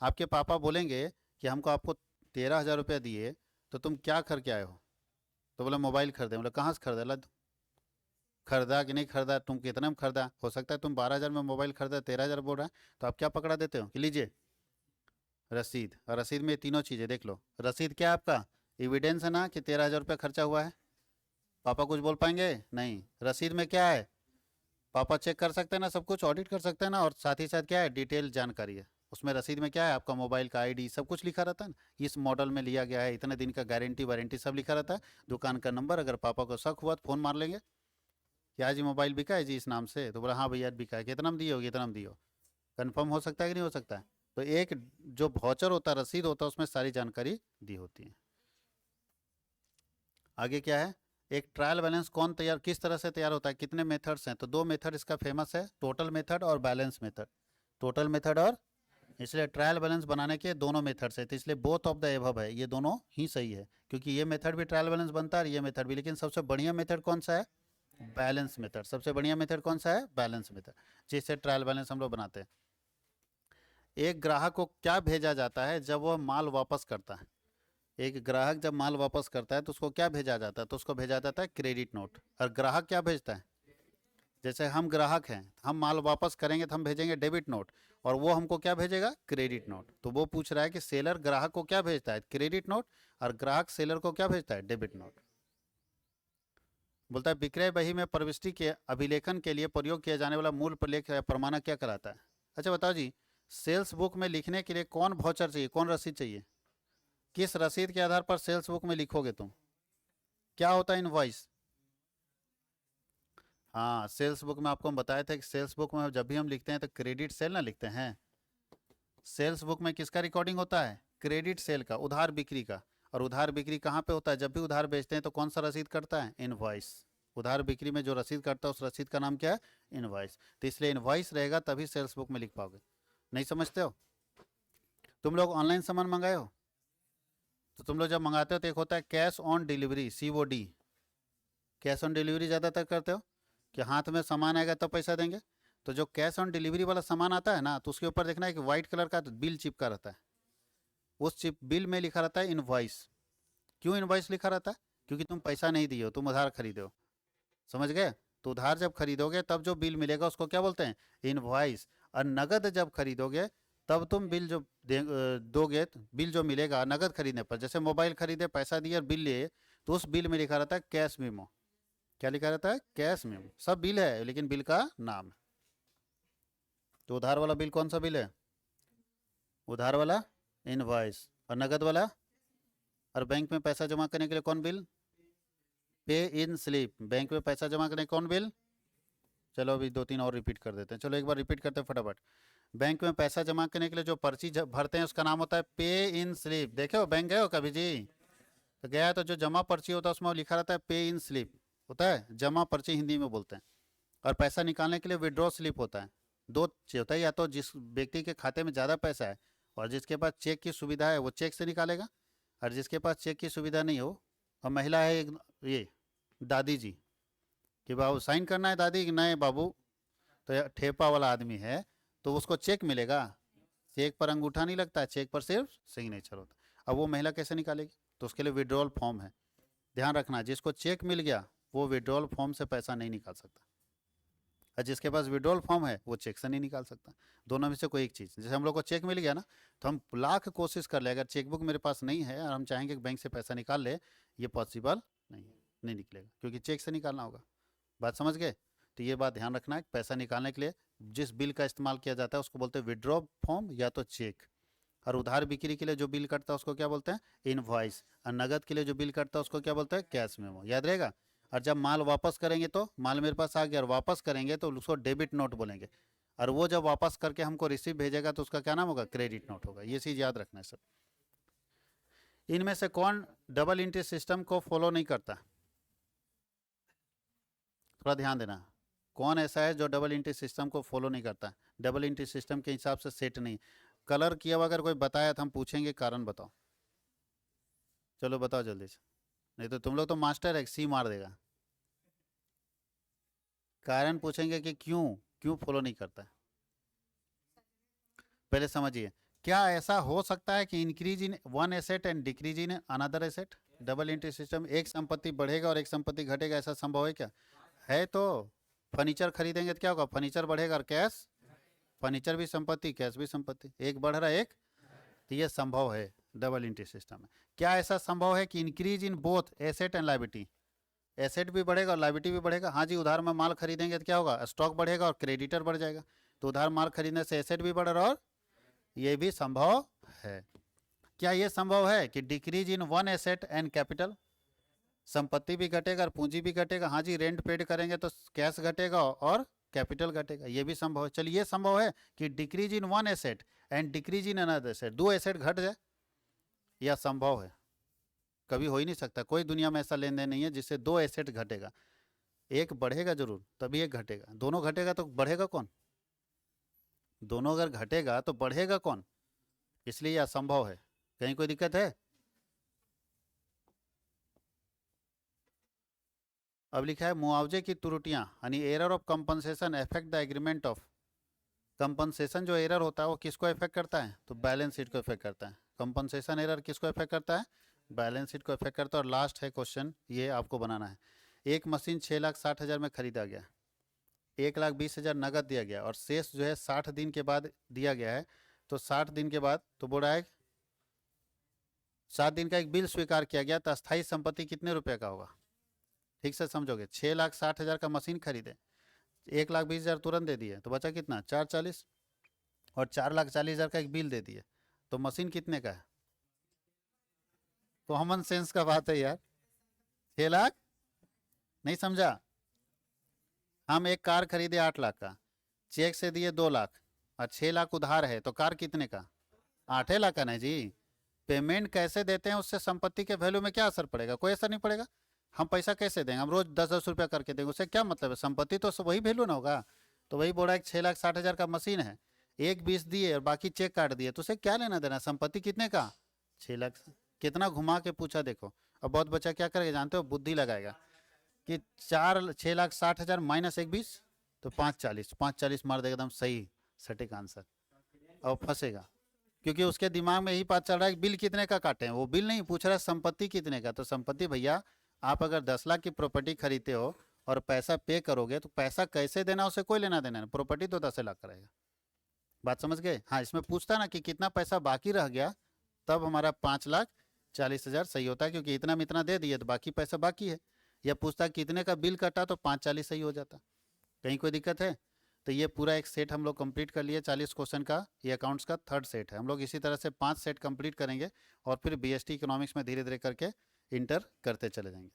आपके पापा बोलेंगे कि हमको आपको 13,000 रुपया दिए तो तुम क्या करके आए हो? तो बोले मोबाइल खरीदे। बोले कहाँ से खरीदा? ला खरीदा कि नहीं खरीदा, तुम कितने में खरीदा? हो सकता है तुम 12,000 में मोबाइल खरीदा, 13,000 बोल रहा है, तो आप क्या पकड़ा देते हो कि लीजिए रसीद। और रसीद में ये तीनों चीज़ें देख लो। रसीद क्या है आपका? एविडेंस है ना कि 13,000 रुपया खर्चा हुआ है। पापा कुछ बोल पाएंगे? नहीं। रसीद में क्या है? पापा चेक कर सकते हैं ना, सब कुछ ऑडिट कर सकते हैं ना, और साथ ही साथ क्या है? डिटेल जानकारी है उसमें। रसीद में क्या है? आपका मोबाइल का आईडी सब कुछ लिखा रहता है ना, इस मॉडल में लिया गया है, इतने दिन का गारंटी वारंटी सब लिखा रहता है, दुकान का नंबर। अगर पापा को शक हुआ तो फ़ोन मार लेंगे कि आज ये मोबाइल बिका है जी इस नाम से, तो बोला हाँ भैया बिका है, कितना में दिए हो? कितना में दिए हो? कन्फर्म हो सकता है कि नहीं हो सकता है? तो एक जो वाउचर होता है, रसीद होता है, उसमें सारी जानकारी दी होती है। आगे क्या है? एक ट्रायल बैलेंस कौन तैयार, किस तरह से तैयार होता है? कितने मेथड्स हैं? तो 2 मेथड इसका फेमस है, टोटल मेथड और बैलेंस मेथड। टोटल मेथड और, इसलिए ट्रायल बैलेंस बनाने के दोनों मेथड्स है, तो इसलिए बोथ ऑफ द एबव है, ये दोनों ही सही है, क्योंकि ये मेथड भी ट्रायल बैलेंस बनता है और ये मेथड भी। लेकिन सबसे बढ़िया मेथड कौन सा है? Balance method. सबसे बढ़िया मेथड कौन सा है? बैलेंस मेथड, जिससे ट्रायल बैलेंस हम लोग बनाते हैं। एक ग्राहक को क्या भेजा जाता है जब वह माल वापस करता है? एक ग्राहक जब माल वापस करता है तो उसको क्या भेजा जाता है? तो उसको भेजा जाता है क्रेडिट नोट। और ग्राहक क्या भेजता है? जैसे हम ग्राहक हैं, हम माल वापस करेंगे तो हम भेजेंगे डेबिट नोट, और वो हमको क्या भेजेगा? Credit note. तो वो पूछ रहा है कि सेलर ग्राहक को क्या भेजता है? Credit note. और ग्राहक सेलर को क्या भेजता है? Debit note. बोलता है विक्रय बही में प्रविष्टि के अभिलेखन के लिए प्रयोग किया जाने वाला मूल प्रलेख या प्रमाणक क्या कहलाता है? अच्छा बताओ जी, सेल्स बुक में लिखने के लिए कौन वाउचर चाहिए, कौन रसीद चाहिए? किस रसीद के आधार पर सेल्स बुक में लिखोगे तुम? क्या होता है इनवॉइस? हाँ, सेल्स बुक में आपको हम बताए थे कि सेल्स बुक में जब भी हम लिखते हैं तो क्रेडिट सेल ना लिखते हैं। सेल्स बुक में किसका रिकॉर्डिंग होता है? क्रेडिट सेल का, उधार बिक्री का। और उधार बिक्री कहाँ पे होता है? जब भी उधार बेचते हैं तो कौन सा रसीद कटता है? इनवॉइस। उधार बिक्री में जो रसीद कटता है उस रसीद का नाम क्या है? इनवॉइस। तो इसलिए इनवॉइस रहेगा तभी सेल्स बुक में लिख पाओगे। नहीं समझते हो? तुम लोग ऑनलाइन सामान मंगाए हो तो तुम लोग जब मंगाते हो तो एक होता है cash on delivery, COD। Cash on delivery ज़्यादातर करते हो कि हाथ में सामान आएगा तब पैसा देंगे। तो जो कैश ऑन डिलीवरी वाला सामान आता है ना, तो उसके ऊपर देखना है कि वाइट कलर का बिल चिपका रहता है। उस चिप बिल में लिखा रहता है इनवॉइस। क्यों इनवॉइस लिखा रहता है? क्योंकि तुम पैसा नहीं दिए हो, तुम उधार खरीदे हो। समझ गए? तो उधार जब खरीदोगे तब जो बिल मिलेगा उसको क्या बोलते हैं? इनवॉइस। और नगद जब खरीदोगे तब तुम बिल जो दोगे, तो बिल जो मिलेगा नगद खरीदने पर, जैसे मोबाइल खरीदे, पैसा दिए और बिल लिए, तो उस बिल में लिखा रहता है कैश मेमो। क्या लिखा रहता है? Cash memo. सब बिल है लेकिन बिल का नाम है। तो उधार वाला बिल कौन सा बिल है? उधार वाला इनवॉइस। और नगद वाला? और बैंक में पैसा जमा करने के लिए कौन बिल? पे इन स्लिप। बैंक में पैसा जमा करने कौन बिल? चलो अभी दो तीन और रिपीट कर देते हैं। चलो एक बार रिपीट करते हैं फटाफट। बैंक में पैसा जमा करने के लिए जो पर्ची भरते हैं उसका नाम होता है पे इन स्लिप। देखे हो बैंक गए हो कभी जी? तो गया है तो जो जमा पर्ची होता है उसमें लिखा रहता है पे इन स्लिप। होता है जमा पर्ची, हिंदी में बोलते हैं। और पैसा निकालने के लिए विड्रॉ स्लिप होता है। दो चीज होता है, या तो जिस व्यक्ति के खाते में ज़्यादा पैसा है और जिसके पास चेक की सुविधा है वो चेक से निकालेगा, और जिसके पास चेक की सुविधा नहीं हो, और महिला है एक, ये दादी जी, कि बाबू साइन करना है दादी कि नहीं बाबू, तो ये ठेपा वाला आदमी है, तो उसको चेक मिलेगा? चेक पर अंगूठा नहीं लगता, चेक पर सिर्फ सिग्नेचर होता है। अब वो महिला कैसे निकालेगी? तो उसके लिए विड्रॉल फॉर्म है। ध्यान रखना, जिसको चेक मिल गया वो विड्रॉल फॉर्म से पैसा नहीं निकाल सकता, और जिसके पास विड्रॉल फॉर्म है वो चेक से नहीं निकाल सकता। दोनों में से कोई एक चीज़। जैसे हम लोग को चेक मिल गया ना, तो हम लाख कोशिश कर ले, अगर चेकबुक मेरे पास नहीं है और हम चाहेंगे कि बैंक से पैसा निकाल ले, ये पॉसिबल नहीं है, नहीं निकलेगा, क्योंकि चेक से निकालना होगा। बात समझ गए? तो ये बात ध्यान रखना है, पैसा निकालने के लिए जिस बिल का इस्तेमाल किया जाता है उसको बोलते हैं विड्रॉ फॉर्म या तो चेक। और उधार बिक्री के लिए जो बिल कटता है उसको क्या बोलते हैं? इनवॉइस। और नगद के लिए जो बिल कटता है उसको क्या बोलते हैं? Cash memo. याद रहेगा? और जब माल वापस करेंगे तो माल मेरे पास आ गया और वापस करेंगे तो उसको डेबिट नोट बोलेंगे। और वो जब वापस करके हमको रिसीव भेजेगा तो उसका क्या नाम होगा? क्रेडिट नोट होगा। ये चीज़ याद रखना है सर। इनमें से कौन डबल एंट्री सिस्टम को फॉलो नहीं करता? थोड़ा ध्यान देना। कौन ऐसा है जो डबल एंट्री सिस्टम को फॉलो नहीं करता? डबल एंट्री सिस्टम के हिसाब से सेट नहीं कलर किया हुआ, अगर कोई बताया तो हम पूछेंगे कारण बताओ। चलो बताओ जल्दी से, नहीं तो तुम लोग तो मास्टर है, सी मार देगा। कारण पूछेंगे कि क्यों, क्यों फॉलो नहीं करता है। पहले समझिए, क्या ऐसा हो सकता है कि increase in one asset and decrease in another asset? Double entry system, एक संपत्ति बढ़ेगा और एक संपत्ति घटेगा, ऐसा संभव है क्या? है तो। फर्नीचर खरीदेंगे तो क्या होगा? फर्नीचर बढ़ेगा और कैश, फर्नीचर भी संपत्ति, कैश भी संपत्ति, एक बढ़ रहा है एक, तो ये संभव है डबल एंट्री सिस्टम में। क्या ऐसा संभव है कि increase in both asset and liability? Asset भी बढ़ेगा और लाइबिलिटी भी बढ़ेगा। हाँ जी, उधार में माल खरीदेंगे तो क्या होगा? स्टॉक बढ़ेगा और क्रेडिटर बढ़ जाएगा। तो उधार माल खरीदने से एसेट भी बढ़ रहा है, और ये भी संभव है। क्या ये संभव है कि decrease in one asset and capital? संपत्ति भी घटेगा और पूंजी भी घटेगा। हाँ जी, रेंट पेड करेंगे तो कैश घटेगा और कैपिटल घटेगा, ये भी संभव है। चलिए, ये संभव है कि decrease in one asset and decrease in another asset, दो एसेट घट जाए, यह संभव है? कभी हो ही नहीं सकता, कोई दुनिया में ऐसा लेन देन नहीं है जिससे दो एसेट घटेगा। एक बढ़ेगा जरूर तभी एक घटेगा, दोनों घटेगा तो बढ़ेगा कौन? दोनों अगर घटेगा तो बढ़ेगा कौन? इसलिए यह असंभव है। कहीं कोई दिक्कत है? अब लिखा है मुआवजे की त्रुटियां यानी error of compensation affect the agreement of compensation जो एरर होता है वो किसको इफेक्ट करता है? तो बैलेंस शीट को इफेक्ट करता है। कंपनसेशन एरर किसको इफेक्ट करता है? बैलेंस शीट को इफेक्ट करता है। और लास्ट है क्वेश्चन, ये आपको बनाना है। एक मशीन 6,60,000 में खरीदा गया, 1,20,000 नगद दिया गया और शेष जो है 60 दिन के बाद दिया गया है। तो 60 दिन के बाद तो बोल रहा है 7 दिन का एक बिल स्वीकार किया गया, तो अस्थायी संपत्ति कितने रुपए का होगा? ठीक से समझोगे। 6,60,000 का मशीन खरीदे, 1,20,000 तुरंत दे दिए, तो बचा कितना? 440। और 4,40,000 का एक बिल दे दिए, तो मशीन कितने का है? कॉमन सेंस का बात है यार। 6 लाख नहीं समझा? हम एक कार खरीदे 8 लाख का, चेक से दिए 2 लाख और 6 लाख उधार है, तो कार कितने का? 8 लाख का। नहीं जी, पेमेंट कैसे देते हैं उससे संपत्ति के वैल्यू में क्या असर पड़ेगा? कोई असर नहीं पड़ेगा। हम पैसा कैसे देंगे? हम रोज 10-10 रुपया करके देंगे, उससे क्या मतलब है? संपत्ति तो वही वैल्यू ना होगा। तो वही बोला, एक 6,60,000 का मशीन है, 1,20 दिए और बाकी चेक काट दिए, तो उसे क्या लेना देना? संपत्ति कितने का? 6 लाख। कितना घुमा के पूछा देखो। अब बहुत बच्चा क्या करेगा जानते हो? बुद्धि लगाएगा कि 6,60,000 माइनस 1,20, तो 5,40, 5,40 मार देगा, एकदम सही सटीक आंसर। और फंसेगा, क्योंकि उसके दिमाग में यही बात चल रहा है कि बिल कितने का काटे हैं। वो बिल नहीं पूछ रहा है, संपत्ति कितने का। तो संपत्ति भैया, आप अगर 10 लाख की प्रॉपर्टी खरीदते हो और पैसा पे करोगे, तो पैसा कैसे देना उसे कोई लेना देना नहीं, प्रॉपर्टी तो 10 लाख का रहेगा। बात समझ गए? हाँ, इसमें पूछता ना कि कितना पैसा बाकी रह गया, तब हमारा 5,40,000 सही होता है, क्योंकि इतना में इतना दे दिए तो बाकी पैसा बाकी है। या पूछता कितने का बिल कटा, तो 5,40 सही हो जाता। कहीं कोई दिक्कत है? तो ये पूरा एक सेट हम लोग कंप्लीट कर लिए 40 क्वेश्चन का। ये अकाउंट्स का थर्ड सेट है। हम लोग इसी तरह से 5 सेट कंप्लीट करेंगे और फिर बीएसटी इकोनॉमिक्स में धीरे धीरे करके इंटर करते चले जाएंगे।